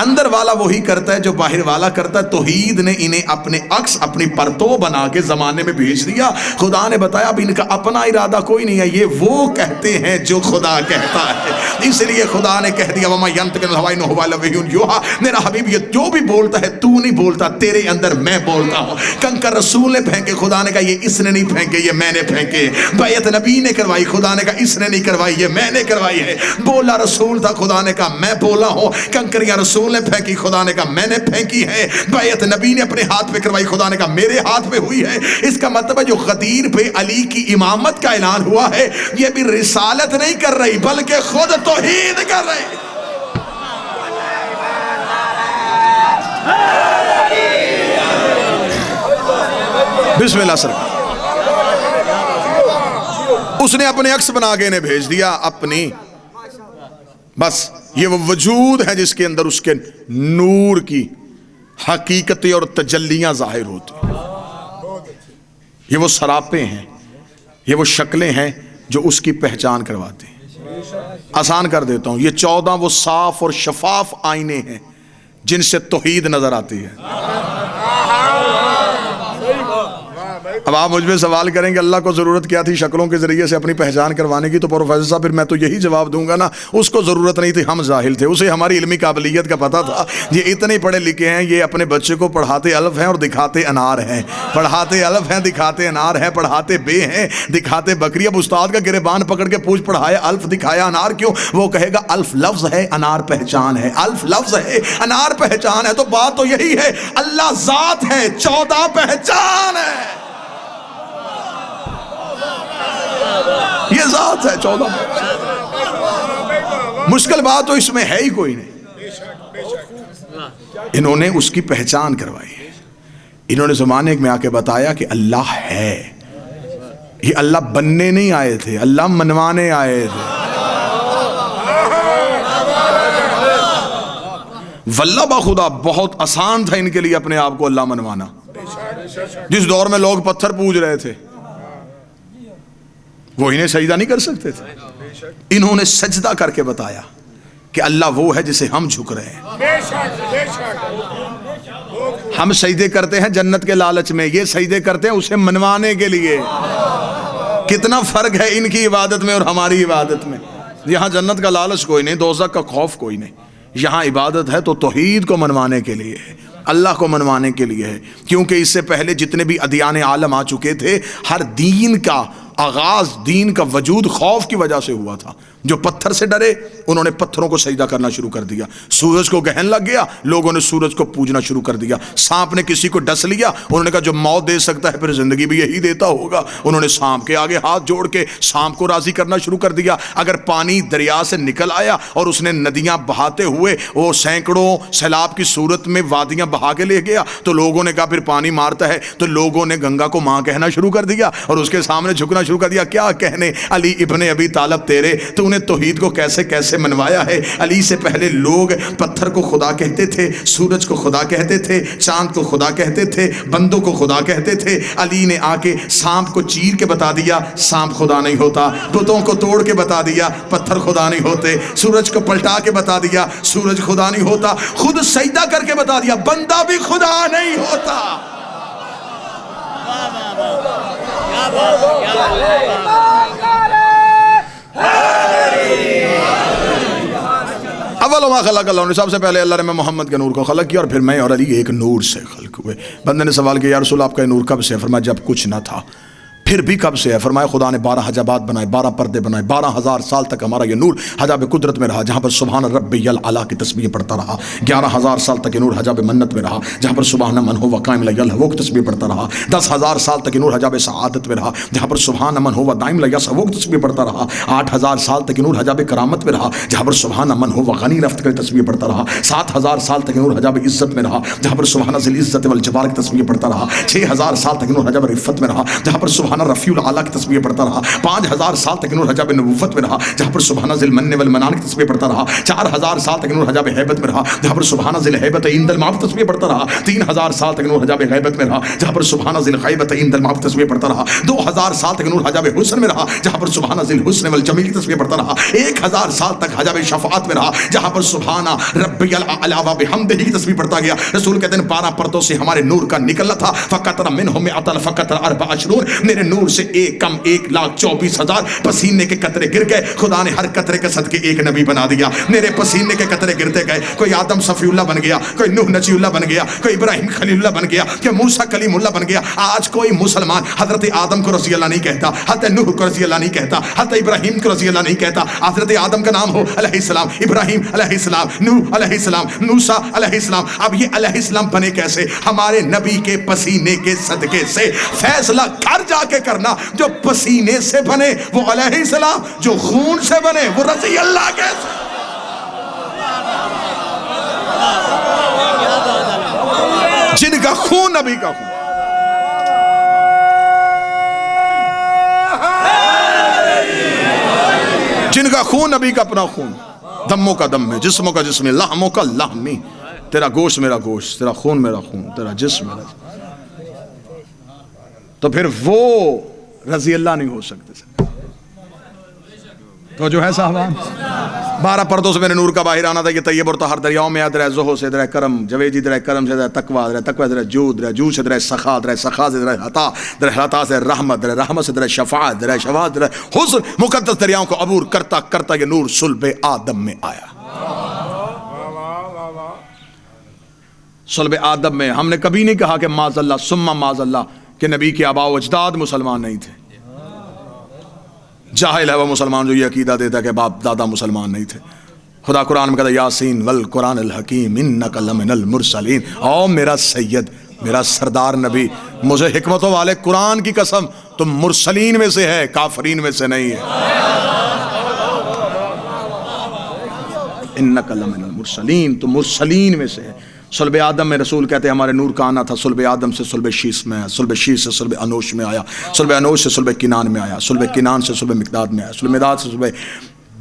اندر والا وہی کرتا ہے جو باہر والا کرتا ہے. توحید نے انہیں اپنے عکس, اپنی پرتو بنا کے زمانے میں بھیج دیا. خدا نے بتایا اب ان کا اپنا ارادہ کوئی نہیں ہے, یہ وہ کہتے ہیں جو خدا کہتا ہے. اس لیے خدا نے کہہ دیا وما ینطق عن الہوی ان هو الا وحی یوحی. میرا حبیب یہ جو بھی بولتا ہے تو نہیں بولتا, تیرے اندر میں بولتا ہوں. کنکر رسول نے پھینکے, خدا نے کہا یہ اس نے نہیں پھینکے, یہ میں نے پھینکے. بیعت نبی نے کروائی, خدا نے کہا اس نے نہیں کروائی, یہ میں نے کروائی ہے. بولا رسول تھا, خدا نے کہا میں بولا ہوں. کنکریاں رسول نے پھینکی, خدا نے کہا میں نے پھینکی ہے. بیعت نبی نے اپنے ہاتھ پہ کروائی, خدا نے کہا میرے ہاتھ پہ ہوئی ہے. اس کا مطلب ہے جو غدیر پہ علی کی امامت کا اعلان ہوا ہے یہ بھی رسالت نہیں کر رہی بلکہ خود توحید کر رہی. بسم اللہ سر. اس نے اپنے عکس بنا کے انہیں بھیج دیا اپنی. بس یہ وہ وجود ہے جس کے اندر اس کے نور کی حقیقتیں اور تجلیاں ظاہر ہوتی ہیں. یہ وہ سراپے ہیں، یہ وہ شکلیں ہیں جو اس کی پہچان کرواتے ہیں. آسان کر دیتا ہوں، یہ 14 وہ صاف اور شفاف آئینے ہیں جن سے توحید نظر آتی ہے. اب آپ مجھ میں سوال کریں کہ اللہ کو ضرورت کیا تھی شکلوں کے ذریعے سے اپنی پہچان کروانے کی؟ تو پروفیسر صاحب پھر میں تو یہی جواب دوں گا نا، اس کو ضرورت نہیں تھی، ہم جاہل تھے. اسے ہماری علمی قابلیت کا پتہ تھا. یہ اتنے پڑھے لکھے ہیں، یہ اپنے بچے کو پڑھاتے الف ہیں اور دکھاتے انار ہیں، پڑھاتے الف ہیں دکھاتے انار ہیں، پڑھاتے بے ہیں دکھاتے بکری. اب استاد کا گریبان پکڑ کے پوچھ پڑھایا الف دکھایا انار کیوں؟ وہ کہے گا الف لفظ ہے انار پہچان ہے، الف لفظ ہے انار پہچان ہے. تو بات تو یہی ہے، اللہ ذات ہے، 14 پہچان ہے. یہ ذات ہے 14. مشکل بات تو اس میں ہے ہی کوئی نہیں. انہوں نے اس کی پہچان کروائی ہے. انہوں نے زمانے میں آ کے بتایا کہ اللہ ہے. یہ اللہ بننے نہیں آئے تھے، اللہ منوانے آئے تھے. واللہ بخدا بہت آسان تھا ان کے لیے اپنے آپ کو اللہ منوانا. جس دور میں لوگ پتھر پوج رہے تھے وہ انہیں سجدہ نہیں کر سکتے تھے. انہوں نے سجدہ کر کے بتایا کہ اللہ وہ ہے جسے ہم جھک رہے ہیں. ہم سجدے کرتے ہیں جنت کے لالچ میں، یہ سجدے کرتے ہیں اسے منوانے کے لیے. کتنا فرق ہے ان کی عبادت میں اور ہماری عبادت میں. یہاں جنت کا لالچ کوئی نہیں، دوزخ کا خوف کوئی نہیں. یہاں عبادت ہے تو توحید کو منوانے کے لیے ہے، اللہ کو منوانے کے لیے ہے. کیونکہ اس سے پہلے جتنے بھی ادیان عالم آ چکے تھے، ہر دین کا آغاز، دین کا وجود خوف کی وجہ سے ہوا تھا. جو پتھر سے ڈرے انہوں نے پتھروں کو سجدہ کرنا شروع کر دیا. سورج کو گہن لگ گیا، لوگوں نے سورج کو پوجنا شروع کر دیا. سانپ نے کسی کو ڈس لیا، انہوں نے کہا جو موت دے سکتا ہے پھر زندگی بھی یہی دیتا ہوگا. انہوں نے سانپ کے آگے ہاتھ جوڑ کے سانپ کو راضی کرنا شروع کر دیا. اگر پانی دریا سے نکل آیا اور اس نے ندیاں بہاتے ہوئے وہ سینکڑوں سیلاب کی صورت میں وادیاں بہا کے لے گیا تو لوگوں نے کہا پھر پانی مارتا ہے، تو لوگوں نے گنگا کو ماں کہنا شروع کر دیا اور اس کے سامنے جھکنا شروع کر دیا. کیا کہنے علی ابن ابی طالب تیرے، تو انہیں توحید کو کیسے کیسے منوایا ہے. علی سے پہلے لوگ پتھر کو خدا کہتے تھے، سورج کو خدا کہتے تھے، چاند کو خدا کہتے تھے، بندوں کو خدا کہتے تھے. علی نے آ کے سانپ کو چیر کے بتا دیا سانپ خدا نہیں ہوتا، بتوں کو توڑ کے بتا دیا پتھر خدا نہیں ہوتے، سورج کو پلٹا کے بتا دیا سورج خدا نہیں ہوتا، خود سجدہ کر کے بتا دیا بندہ بھی خدا نہیں ہوتا. اول ما خلق اللہ نے، سب سے پہلے اللہ نے میں محمد کے نور کو خلق کیا اور پھر میں اور علی ایک نور سے خلق ہوئے. بندے نے سوال کیا یا رسول آپ کا نور کب سے ہے؟ فرمایا جب کچھ نہ تھا. پھر بھی کب سے ہے؟ فرمایا خدا نے 12 حجابات بنائے، 12 پردے بنائے، 12,000 سال تک ہمارا یہ نور حجاب قدرت میں رہا، جہاں پر سبحان ربی الاعلیٰ کی تسبیح پڑھتا رہا. 11,000 سال تک یہ نور حجاب منت میں رہا، جہاں پر سبحان من ہوا قائم لا یلہو کی تسبیح پڑھتا رہا. 10,000 سال تک یہ نور حجاب سعادت میں رہا، جہاں پر سبحان من ہوا دائم لا یسہو کی تسبیح پڑھتا رہا. 8,000 سال تک یہ نور حجاب کرامت میں رہا، جہاں پر سبحان من ہوا غنی رفت کی تسبیح پڑھتا رہا. 7,000 سال تک یہ نور حجاب عزت میں رہا، جہاں پر سبحان ذی العزت والجبار کی تسبیح پڑھتا رہا. 6,000 سال تک یہ نور حجاب رفت میں رہا، جہاں پر سبحان رفیع الاعلیٰ کی تسبیح پڑھتا رہا. 5,000 سال تک نور حجاب نبوت میں رہا، جہاں پر سبحان ذی المن والمنان کی تسبیح پڑھتا رہا. 4,000 سال تک نور حجاب ہیبت میں رہا، جہاں پر سبحان ذی الہیبت عند الموت تسبیح پڑھتا رہا. 3,000 سال تک نور حجاب غیبت میں رہا، جہاں پر سبحان ذی الغیبت عند الموت تسبیح پڑھتا رہا. 2,000 سال تک نور حجاب حسن میں رہا، جہاں پر سبحان ذی الحسن والجمیل کی تسبیح پڑھتا رہا. 1,000 سال تک حجاب شفاعت میں رہا، جہاں پر سبحان ربی الاعلیٰ وبحمدہ کی تسبیح پڑھتا گیا. رسول کہتے ہیں 12 پردوں سے ہمارے نور کا نکلنا تھا. فقطر منہم مئۃ فقطر 24، میرے نور سے ایک کم 1,24,000 پسینے کے قطرے گر گئے. خدا نے ہر قطرے کے صدقے ایک نبی بنا دیا. میرے پسینے کے قطرے گرتے گئے، کوئی آدم صفی اللہ بن گیا، کوئی نوح نجی اللہ بن گیا، کوئی ابراہیم خلیل اللہ بن گیا، کوئی موسیٰ کلیم اللہ بن گیا. آج کوئی مسلمان حضرت آدم کو رضی اللہ نہیں کہتا، حضرت نوح کو رضی اللہ نہیں کہتا، حضرت ابراہیم کو رضی اللہ نہیں کہتا. حضرت آدم کا نام ہو علیہ السلام، ابراہیم علیہ السلام، نوح علیہ السلام، موسیٰ علیہ السلام. اب یہ علیہ السلام بنے کیسے؟ ہمارے نبی کے پسینے کے صدقے سے. فیصلہ گھر جا کے کرنا، جو پسینے سے بنے وہ علیہ السلام، جو خون سے بنے وہ رضی اللہ کے. جن کا خون نبی کا خون. جن کا خون نبی کا اپنا خون، دموں کا دم ہے، جسموں کا جسم ہے، لحموں کا لحمی، تیرا گوشت میرا گوشت، تیرا خون میرا خون، تیرا جسم میرا جسم، تو پھر وہ رضی اللہ نہیں ہو سکتے۔ تو جو ہے صاحبان 12 پردوں سے میرے نور کا باہر آنا تھا، یہ طیب اور طاہر دریاؤں میں در زہو سے در کرم، جویدی در کرم سے در تقوی، در تقوی در جود، در جود سے در سخا، در سخا سے در عطا، در عطا سے رحمت، در رحمت سے در شفاعت، در شفاعت در حسن، مقدس دریاؤں کو عبور کرتا کرتا یہ نور صلب آدم میں آیا۔ صلب آدم میں ہم نے کبھی نہیں کہا کہ معاذ اللہ ثم معاذ اللہ کہ نبی کے آباء و اجداد مسلمان نہیں تھے۔ جاہل ہے وہ مسلمان جو یہ عقیدہ دیتا ہے کہ باپ دادا مسلمان نہیں تھے۔ خدا قرآن میں کہتا ہے یاسین والقرآن الحکیم انک لمن المرسلین، او میرا سید، میرا سردار نبی، مجھے حکمتوں والے قرآن کی قسم تم مرسلین میں سے ہے، کافرین میں سے نہیں ہے۔ انک لمن المرسلین، تم مرسلین میں سے ہے۔ صلب آدم میں رسول کہتے ہیں ہمارے نور کا آنا تھا، صلب آدم سے صلب شیس میں آیا، صلب شیس سے صلب انوش میں آیا، صلب انوش سے صلب کنان میں آیا، صلب کنان سے صلب مقداد میں آیا، صلب مقداد سے صلب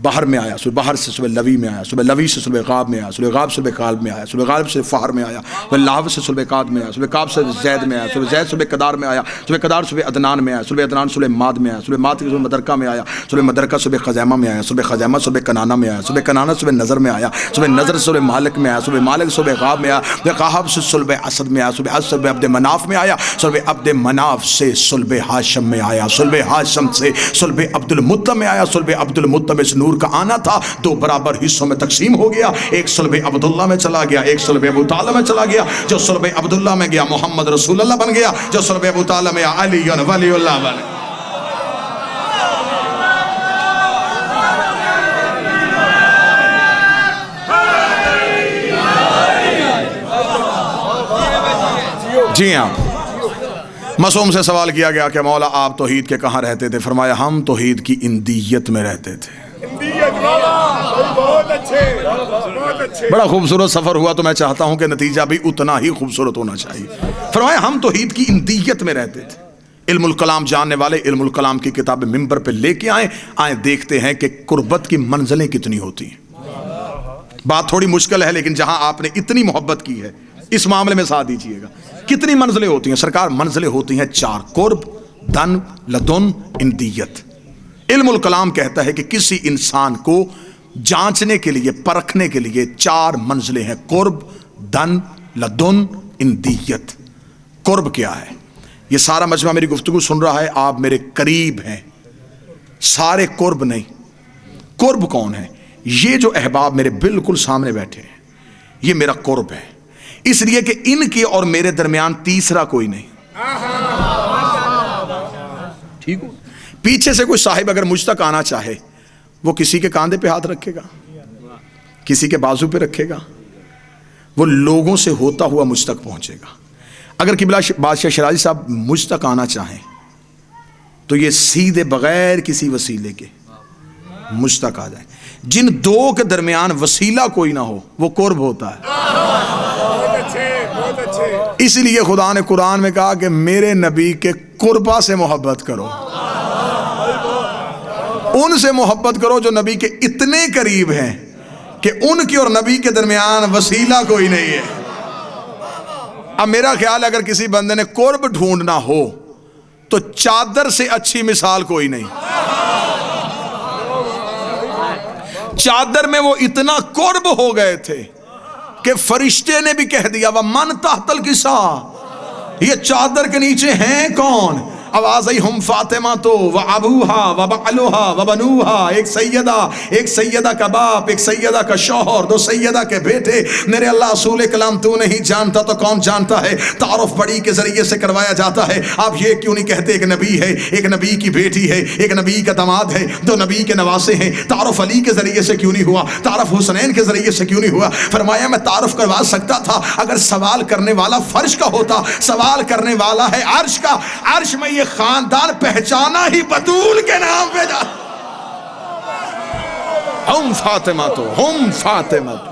بحر میں آیا، صلب بحر سے صلب لوی میں آیا، صلب لوی سے صلب غاب میں آیا، صلب غاب سے صلب غالب میں آیا، صلب غالب سے فہر میں آیا، صلب لاہب سے صلب قاد میں آیا، صلب قاد سے زید میں آیا، صلب زید صلب قدار میں آیا، صلب قدار صلب عدنان میں آیا، صلب عدنان صلب ماد میں آیا، صلب ماد صلب مدرکہ میں آیا، صلب مدرکہ صلب خزیمہ میں آیا، صلب خزیمہ صلب کنانہ میں آیا، صلب کنانہ صلب نظر میں آیا، صلب نظر صلب مالک میں آیا، صلب مالک صلب غاب میں آیا، غاب سے صلب اسد میں آیا، صلب اسد صلب عبد مناف میں آیا، صلب عبد مناف سے صلب ہاشم میں آیا، صلب ہاشم سے صلب عبد المطلب میں آیا، صلب عبد المطلب اس نور کا آنا تھا، دو برابر حصوں میں تقسیم ہو گیا، ایک صلب عبداللہ میں چلا گیا، ایک صلب ابو طالب میں چلا گیا، جو صلب عبداللہ میں گیا محمد رسول اللہ بن گیا، جو صلب ابو طالب میں علی ولی اللہ بن گیا۔ جی ہاں، معصوم سے سوال کیا گیا کہ مولا آپ توحید کے کہاں رہتے تھے؟ فرمایا ہم توحید کی اندیت میں رہتے تھے۔ بڑا خوبصورت سفر ہوا، تو میں چاہتا ہوں کہ نتیجہ بھی اتنا ہی خوبصورت ہونا چاہیے۔ فرمایا ہم توحید کی اندیت میں رہتے تھے۔ علم الکلام جاننے والے علم الکلام کی کتاب ممبر پہ لے کے آئیں دیکھتے ہیں کہ قربت کی منزلیں کتنی ہوتی ہیں۔ بات تھوڑی مشکل ہے، لیکن جہاں آپ نے اتنی محبت کی ہے اس معاملے میں ساتھ دیجئے گا۔ کتنی منزلیں ہوتی ہیں سرکار؟ منزلیں ہوتی ہیں 4: قرب، دن، لدن، اندیت۔ علم الکلام کہتا ہے کہ کسی انسان کو جانچنے کے لیے، پرکھنے کے لیے 4 منزلیں ہیں: قرب، دن، لدن، اندیت۔ قرب کیا ہے؟ یہ سارا مجمع میری گفتگو سن رہا ہے، آپ میرے قریب ہیں، سارے قرب نہیں۔ قرب کون ہے؟ یہ جو احباب میرے بالکل سامنے بیٹھے ہیں، یہ میرا قرب ہے، اس لیے کہ ان کے اور میرے درمیان تیسرا کوئی نہیں۔ ٹھیک ہو؟ پیچھے سے کوئی صاحب اگر مجھ تک آنا چاہے، وہ کسی کے کاندھے پہ ہاتھ رکھے گا، کسی کے بازو پہ رکھے گا، وہ لوگوں سے ہوتا ہوا مجھ تک پہنچے گا۔ اگر قبلہ بادشاہ شرازی صاحب مجھ تک آنا چاہیں تو یہ سیدھے بغیر کسی وسیلے کے مجھ تک آ جائیں۔ جن دو کے درمیان وسیلہ کوئی نہ ہو وہ قرب ہوتا ہے۔ اس لیے خدا نے قرآن میں کہا کہ میرے نبی کے قربہ سے محبت کرو، ان سے محبت کرو جو نبی کے اتنے قریب ہیں کہ ان کی اور نبی کے درمیان وسیلہ کوئی نہیں ہے۔ اب میرا خیال ہے اگر کسی بندے نے قرب ڈھونڈنا ہو تو چادر سے اچھی مثال کوئی نہیں۔ چادر میں وہ اتنا قرب ہو گئے تھے کہ فرشتے نے بھی کہہ دیا وَمَنْ تَحْتَ الْكِسَاءِ، یہ چادر کے نیچے ہیں کون؟ آواز آئی ہم فاطمہ تو وابوہا وبعلوہا وبنوہا، ایک سیدہ کا باپ، ایک سیدہ کا شوہر، 2 سیدہ کے بیٹے۔ میرے اللہ رسول کلام تو نہیں جانتا تو کون جانتا ہے؟ تعارف بڑی کے ذریعے سے کروایا جاتا ہے۔ آپ یہ کیوں نہیں کہتے ایک نبی ہے، ایک نبی کی بیٹی ہے، ایک نبی کا داماد ہے، 2 نبی کے نواسے ہیں؟ تعارف علی کے ذریعے سے کیوں نہیں ہوا؟ تعارف حسنین کے ذریعے سے کیوں نہیں ہوا؟ فرمایا میں تعارف کروا سکتا تھا اگر سوال کرنے والا فرش کا ہوتا، سوال کرنے والا ہے عرش کا۔ عرش میں یہ خاندان پہچانا ہی بطول کے نام پہ جا۔ ہم فاطمہ تو ہم فاطمہ تو۔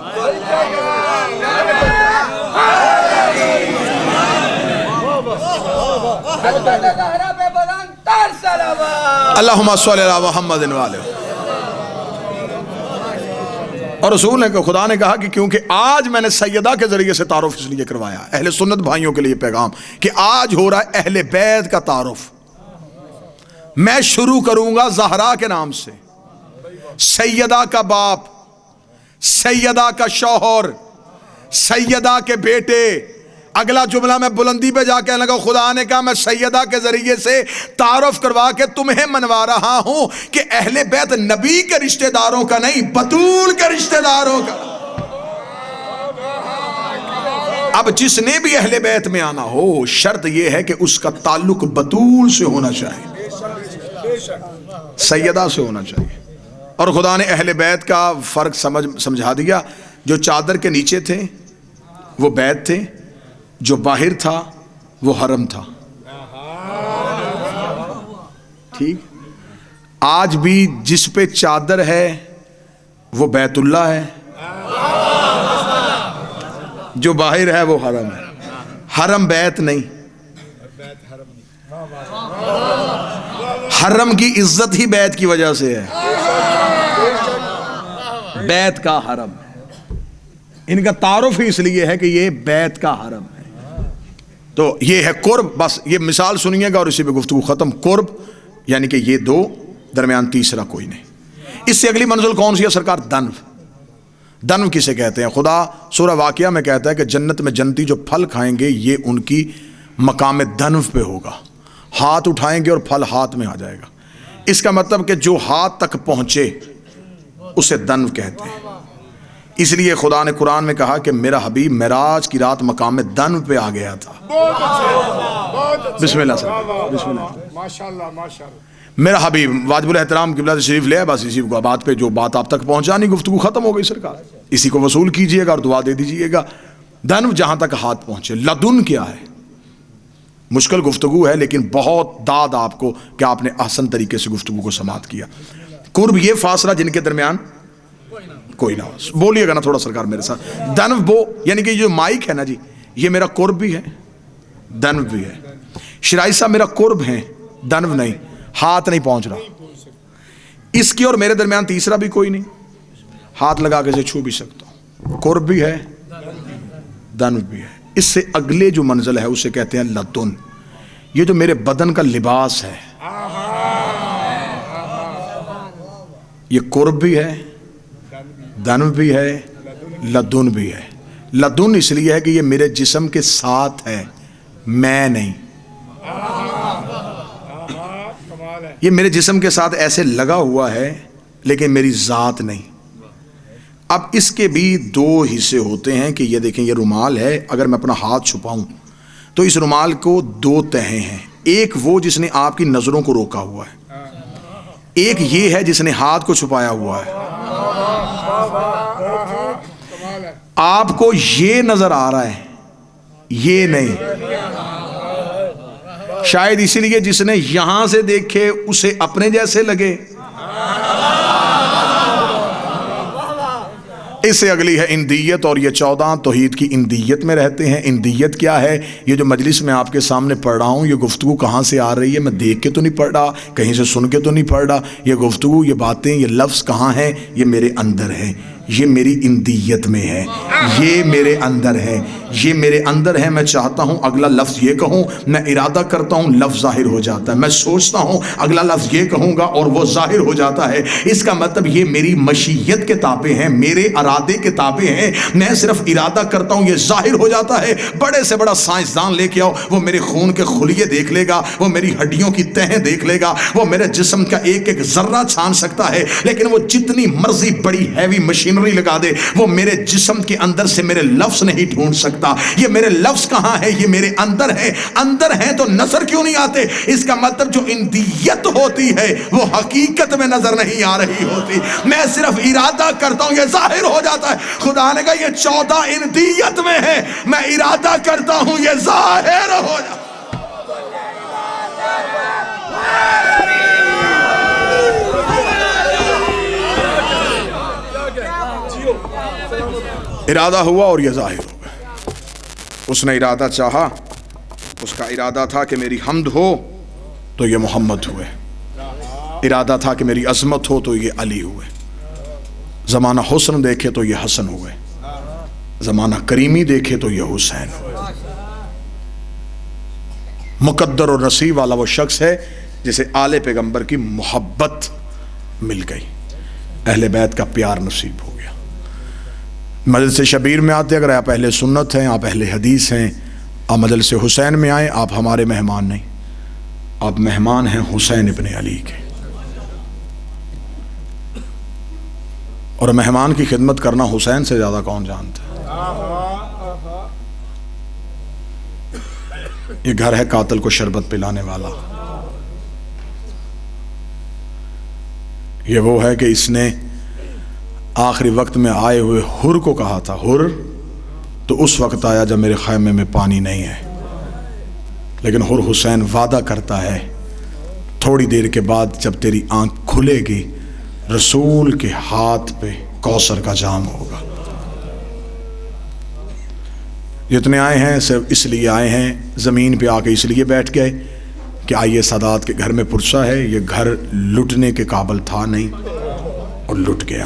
اللہم صلی علی محمد وآلہ۔ اور رسول نے خدا نے کہا کہ کیونکہ آج میں نے سیدہ کے ذریعے سے تعارف اس لیے کروایا، اہل سنت بھائیوں کے لیے پیغام کہ آج ہو رہا ہے اہل بیت کا تعارف۔ میں شروع کروں گا زہرا کے نام سے، سیدہ کا باپ، سیدہ کا شوہر، سیدہ کے بیٹے۔ اگلا جملہ میں بلندی پہ جا کے لگا، خدا نے کہا میں سیدہ کے ذریعے سے تعارف کروا کے تمہیں منوا رہا ہوں کہ اہل بیت نبی کے رشتہ داروں کا نہیں، بطول کے رشتہ داروں کا۔ اب جس نے بھی اہل بیت میں آنا ہو، شرط یہ ہے کہ اس کا تعلق بطول سے ہونا چاہیے، سیدہ سے ہونا چاہیے۔ اور خدا نے اہل بیت کا فرق سمجھا دیا۔ جو چادر کے نیچے تھے وہ بیت تھے، جو باہر تھا وہ حرم تھا۔ ٹھیک، آج بھی جس پہ چادر ہے وہ بیت اللہ ہے، جو باہر ہے وہ حرم ہے۔ حرم بیت نہیں، حرم کی عزت ہی بیت کی وجہ سے ہے، بیت کا حرم ہے۔ ان کا تعارف ہی اس لیے ہے کہ یہ بیت کا حرم ہے۔ تو یہ ہے قرب، بس یہ مثال سنیے گا اور اسی پہ گفتگو ختم۔ قرب یعنی کہ یہ دو، درمیان تیسرا کوئی نہیں۔ اس سے اگلی منزل کون سی ہے سرکار؟ دنو۔ دنو کسے کہتے ہیں؟ خدا سورہ واقعہ میں کہتا ہے کہ جنت میں جنتی جو پھل کھائیں گے یہ ان کی مقام دنو پہ ہوگا، ہاتھ اٹھائیں گے اور پھل ہاتھ میں آ جائے گا۔ اس کا مطلب کہ جو ہاتھ تک پہنچے اسے دنو کہتے ہیں۔ اس لیے خدا نے قرآن میں کہا کہ میرا حبیب معراج کی رات مقام دنو پہ آ گیا تھا۔ بسم اللہ سر، بسم اللہ، ماشاءاللہ ماشاءاللہ۔ میرا حبیب واجب الاحترام قبلہ تشریف لے، بس اسی بات پہ جو بات آپ تک پہنچانی، گفتگو ختم ہو گئی سرکار۔ اسی کو وصول کیجئے گا اور دعا دے دیجئے گا۔ دنو جہاں تک ہاتھ پہنچے۔ لدن کیا ہے؟ مشکل گفتگو ہے لیکن بہت داد آپ کو کہ آپ نے احسن طریقے سے گفتگو کو سماعت کیا۔ قرب یہ فاصلہ جن کے درمیان کوئی نہ ہو۔ بولیے گا نا تھوڑا سرکار میرے ساتھ؟ دنو بو یعنی کہ جو مائک ہے نا جی، یہ میرا قرب بھی ہے، دنو بھی ہے۔ شرائی صاحب میرا قرب ہے، دنو نہیں، ہاتھ نہیں پہنچ رہا۔ اس کی اور میرے درمیان تیسرا بھی کوئی نہیں، ہاتھ لگا کے سے چھو بھی سکتا ہوں۔ قرب بھی ہے، دنو بھی ہے۔ اس سے اگلے جو منزل ہے اسے کہتے ہیں لدن۔ یہ جو میرے بدن کا لباس ہے یہ قرب بھی ہے، دنو بھی ہے، لدن بھی ہے۔ لدن اس لیے ہے کہ یہ میرے جسم کے ساتھ ہے، میں نہیں۔ یہ میرے جسم کے ساتھ ایسے لگا ہوا ہے لیکن میری ذات نہیں۔ اب اس کے بھی دو حصے ہوتے ہیں کہ یہ دیکھیں، یہ رومال ہے، اگر میں اپنا ہاتھ چھپاؤں تو اس رومال کو دو تہیں ہیں۔ ایک وہ جس نے آپ کی نظروں کو روکا ہوا ہے، ایک یہ ہے جس نے ہاتھ کو چھپایا ہوا ہے۔ آپ کو یہ نظر آ رہا ہے، یہ نہیں۔ شاید اسی لیے جس نے یہاں سے دیکھے اسے اپنے جیسے لگے۔ اس سے اگلی ہے اندیت، اور یہ 14 توحید کی اندیت میں رہتے ہیں۔ اندیت کیا ہے؟ یہ جو مجلس میں آپ کے سامنے پڑھ رہا ہوں، یہ گفتگو کہاں سے آ رہی ہے؟ میں دیکھ کے تو نہیں پڑھ رہا، کہیں سے سن کے تو نہیں پڑھ رہا۔ یہ گفتگو، یہ باتیں، یہ لفظ کہاں ہیں؟ یہ میرے اندر ہے، یہ میری اندیت میں ہے، یہ میرے اندر ہے، یہ میرے اندر ہے۔ میں چاہتا ہوں اگلا لفظ یہ کہوں، میں ارادہ کرتا ہوں لفظ ظاہر ہو جاتا ہے۔ میں سوچتا ہوں اگلا لفظ یہ کہوں گا اور وہ ظاہر ہو جاتا ہے۔ اس کا مطلب یہ میری مشیت کے تابع ہیں، میرے ارادے کے تابع ہیں۔ میں صرف ارادہ کرتا ہوں، یہ ظاہر ہو جاتا ہے۔ بڑے سے بڑا سائنسدان لے کے آؤ، وہ میرے خون کے خلیے دیکھ لے گا، وہ میری ہڈیوں کی تہیں دیکھ لے گا، وہ میرے جسم کا ایک ایک ذرہ چھان سکتا ہے، لیکن وہ جتنی مرضی بڑی ہیوی مشینری لگا دے، وہ میرے جسم کے اندر سے میرے لفظ نہیں ڈھونڈ سکتا۔ یہ میرے لفظ کہاں ہے؟ یہ میرے اندر ہے۔ اندر ہے تو نظر کیوں نہیں آتے؟ اس کا مطلب جو اندیت ہوتی ہے وہ حقیقت میں نظر نہیں آ رہی ہوتی۔ میں صرف ارادہ کرتا ہوں، یہ ظاہر ہو جاتا ہے۔ خدا نے کہا یہ 14 اندیت میں ہے، میں ارادہ کرتا ہوں یہ ظاہر ہو جاتا ہے۔ ارادہ ہوا اور یہ ظاہر ہو گیا۔ اس نے ارادہ چاہا، اس کا ارادہ تھا کہ میری حمد ہو تو یہ محمد ہوئے، ارادہ تھا کہ میری عظمت ہو تو یہ علی ہوئے۔ زمانہ حسن دیکھے تو یہ حسن ہوئے، زمانہ کریمی دیکھے تو یہ حسین ہوئے۔ مقدر اور نصیب والا وہ شخص ہے جسے آل پیغمبر کی محبت مل گئی، اہل بیت کا پیار نصیب ہو گیا۔ مجلس شبیر میں آتے اگر آپ اہل سنت ہیں، آپ اہل حدیث ہیں، آپ مجلس حسین میں آئیں، آپ ہمارے مہمان نہیں، آپ مہمان ہیں حسین ابن علی کے، اور مہمان کی خدمت کرنا حسین سے زیادہ کون جانتا ہے؟ یہ گھر ہے قاتل کو شربت پلانے والا، یہ وہ ہے کہ اس نے آخری وقت میں آئے ہوئے حر کو کہا تھا، حر تو اس وقت آیا جب میرے خیمے میں پانی نہیں ہے، لیکن حر حسین وعدہ کرتا ہے تھوڑی دیر کے بعد جب تیری آنکھ کھلے گی رسول کے ہاتھ پہ کوثر کا جام ہوگا۔ جتنے آئے ہیں صرف اس لیے آئے ہیں، زمین پہ آ کے اس لیے بیٹھ گئے کہ آئیے سادات کے گھر میں پرسا ہے، یہ گھر لٹنے کے قابل تھا نہیں اور لٹ گیا۔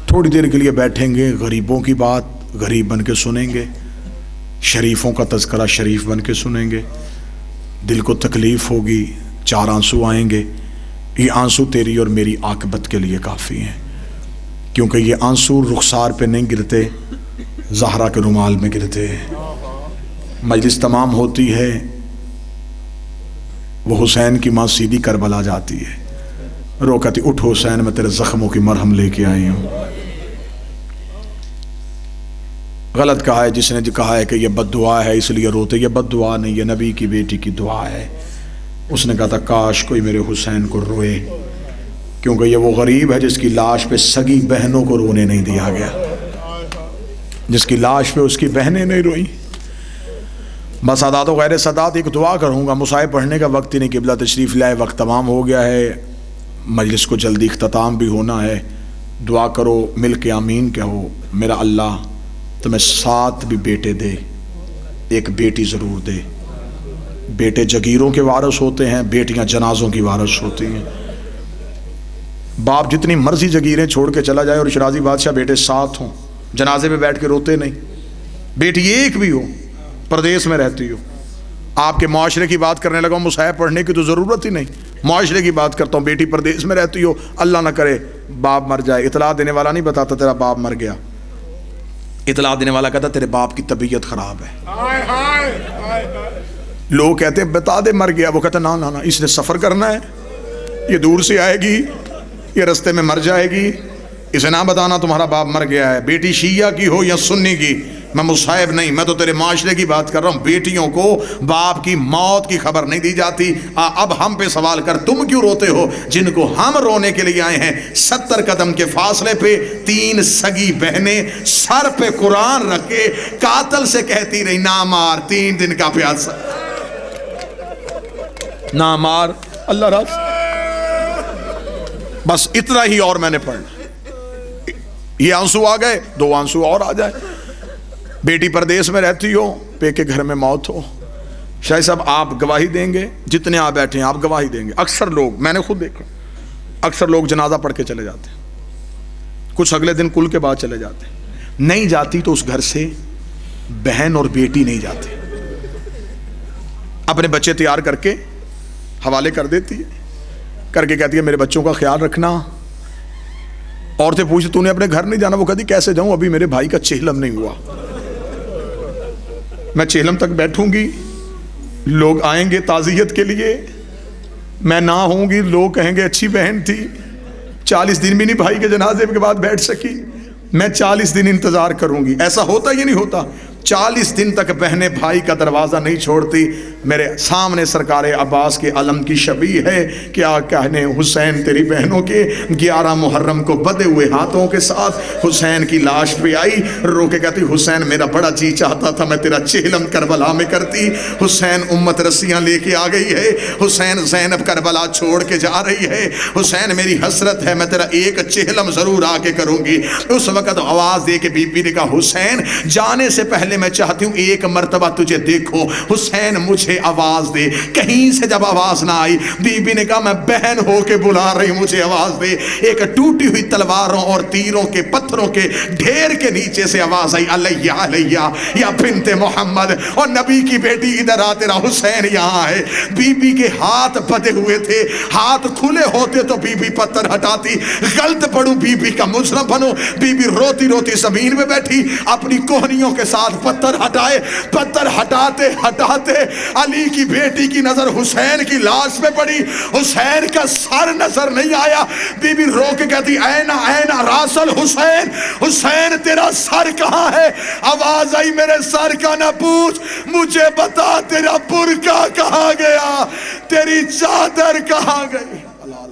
تھوڑی دیر کے لیے بیٹھیں گے، غریبوں کی بات غریب بن کے سنیں گے، شریفوں کا تذکرہ شریف بن کے سنیں گے، دل کو تکلیف ہوگی، چار آنسو آئیں گے، یہ آنسو تیری اور میری عاقبت کے لیے کافی ہیں، کیونکہ یہ آنسو رخسار پہ نہیں گرتے، زہرا کے رومال میں گرتے ہیں۔ مجلس تمام ہوتی ہے، وہ حسین کی ماں سیدھی کربلا جاتی ہے، رو کہتی اٹھ حسین میں تیرے زخموں کی مرہم لے کے آئی ہوں۔ غلط کہا ہے جس نے کہا ہے کہ یہ بد دعا ہے اس لیے روتے، یہ بد دعا نہیں، یہ نبی کی بیٹی کی دعا ہے۔ اس نے کہا تھا کاش کوئی میرے حسین کو روئے، کیونکہ یہ وہ غریب ہے جس کی لاش پہ سگی بہنوں کو رونے نہیں دیا گیا، جس کی لاش پہ اس کی بہنیں نہیں روئیں۔ بس سادات و غیر سادات ایک دعا کروں گا، مصائب پڑھنے کا وقت ہی نہیں، قبلہ تشریف لائے، وقت تمام ہو گیا ہے، مجلس کو جلدی اختتام بھی ہونا ہے۔ دعا کرو، مل کے آمین کہو، میرا اللہ تمہیں 7 بھی بیٹے دے، ایک بیٹی ضرور دے۔ بیٹے جگیروں کے وارث ہوتے ہیں، بیٹیاں جنازوں کی وارث ہوتی ہیں۔ باپ جتنی مرضی جگیریں چھوڑ کے چلا جائے اور شرازی بادشاہ بیٹے 7 ہوں، جنازے میں بیٹھ کے روتے نہیں۔ بیٹی ایک بھی ہو، پردیس میں رہتی ہو، آپ کے معاشرے کی بات کرنے لگا ہوں، مصحف پڑھنے کی تو ضرورت ہی نہیں، معاشرے کی بات کرتا ہوں، بیٹی پردیس میں رہتی ہو، اللہ نہ کرے باپ مر جائے، اطلاع دینے والا نہیں بتاتا تیرا باپ مر گیا، اطلاع دینے والا کہتا تیرے باپ کی طبیعت خراب ہے۔ لوگ کہتے ہیں بتا دے مر گیا، وہ کہتا نا نا نا، اس نے سفر کرنا ہے، یہ دور سے آئے گی، یہ رستے میں مر جائے گی، اسے نہ بتانا تمہارا باپ مر گیا ہے۔ بیٹی شیعہ کی ہو یا سنی کی، میں مصاحب نہیں، میں تو تیرے معاشرے کی بات کر رہا ہوں۔ بیٹیوں کو باپ کی موت کی خبر نہیں دی جاتی۔ اب ہم پہ سوال کر، تم کیوں روتے ہو؟ جن کو ہم رونے کے لیے آئے ہیں، 70 قدم کے فاصلے پہ 3 سگی بہنیں سر پہ قرآن رکھ کے قاتل سے کہتی رہی نہ مار، 3 دن کا پیاسا نہ مار، اللہ راز، بس اتنا ہی اور میں نے پڑھنا۔ یہ آنسو آ گئے، 2 آنسو اور آ جائے۔ بیٹی پردیس میں رہتی ہو، پے کے گھر میں موت ہو، شاہد صاحب آپ گواہی دیں گے، جتنے آپ بیٹھے ہیں آپ گواہی دیں گے۔ اکثر لوگ، میں نے خود دیکھا، اکثر لوگ جنازہ پڑھ کے چلے جاتے ہیں، کچھ اگلے دن کل کے بعد چلے جاتے ہیں۔ نہیں جاتی تو اس گھر سے بہن اور بیٹی نہیں جاتی، اپنے بچے تیار کر کے حوالے کر دیتی ہے، کر کے کہتی ہے میرے بچوں کا خیال رکھنا۔ عورتیں پوچھتی تو نے اپنے گھر نہیں جانا؟ وہ کہتی کیسے جاؤں، ابھی میرے بھائی کا چہلم نہیں ہوا، میں چہلم تک بیٹھوں گی، لوگ آئیں گے تعزیت کے لیے، میں نہ ہوں گی، لوگ کہیں گے اچھی بہن تھی، 40 دن بھی نہیں بھائی کے جنازے کے بعد بیٹھ سکی، میں 40 دن انتظار کروں گی۔ ایسا ہوتا یہ نہیں ہوتا، 40 دن تک بہنیں بھائی کا دروازہ نہیں چھوڑتی۔ میرے سامنے سرکار عباس کے علم کی شبیہ ہے، کیا کہنے حسین تیری بہنوں کے 11 محرم کو بدے ہوئے ہاتھوں کے ساتھ حسین کی لاش پہ آئی، رو کے کہتی حسین میرا بڑا جی چاہتا تھا میں تیرا چہلم کربلا میں کرتی، حسین امت رسیاں لے کے آ گئی ہے، حسین زینب کربلا چھوڑ کے جا رہی ہے، حسین میری حسرت ہے میں تیرا ایک چہلم ضرور آ کے کروں گی۔ اس وقت آواز دے کے بی بی نے کہا حسین جانے سے پہلے پہلے میں چاہتی ہوں ایک مرتبہ تجھے دیکھو، حسین مجھے آواز دے۔ کہیں سے جب آواز نہ آئی، بی بی نے کہا میں بہن ہو کے بلا رہی ہوں، مجھے آواز دے۔ ایک ٹوٹی ہوئی تلواروں اور تیروں کے پتھروں کے ڈھیر کے نیچے سے آواز آئی، علیہ علیہ یا بنت محمد، اور نبی کی بیٹی ادھر آ، تیرا حسین یہاں ہے۔ بی بی کے ہاتھ بدے ہوئے تھے، ہاتھ کھلے ہوتے تو بی بی پتھر ہٹاتی، غلط پڑوں بی بی کا مجرم بنو۔ بی بی روتی روتی زمین میں بیٹھی، اپنی کوہنیوں کے ساتھ پتھر ہٹائے، پتھر ہٹاتے ہٹاتے علی کی بیٹی کی نظر حسین کی لاش پہ پڑی، حسین کا سر نظر نہیں آیا۔ بی بی رو کے کہتی اینا اینا راس الحسین، حسین تیرا سر کہاں ہے؟ آواز آئی میرے سر کا نہ پوچھ، مجھے بتا تیرا برقع کہاں گیا، تیری چادر کہاں گئی؟ اللہ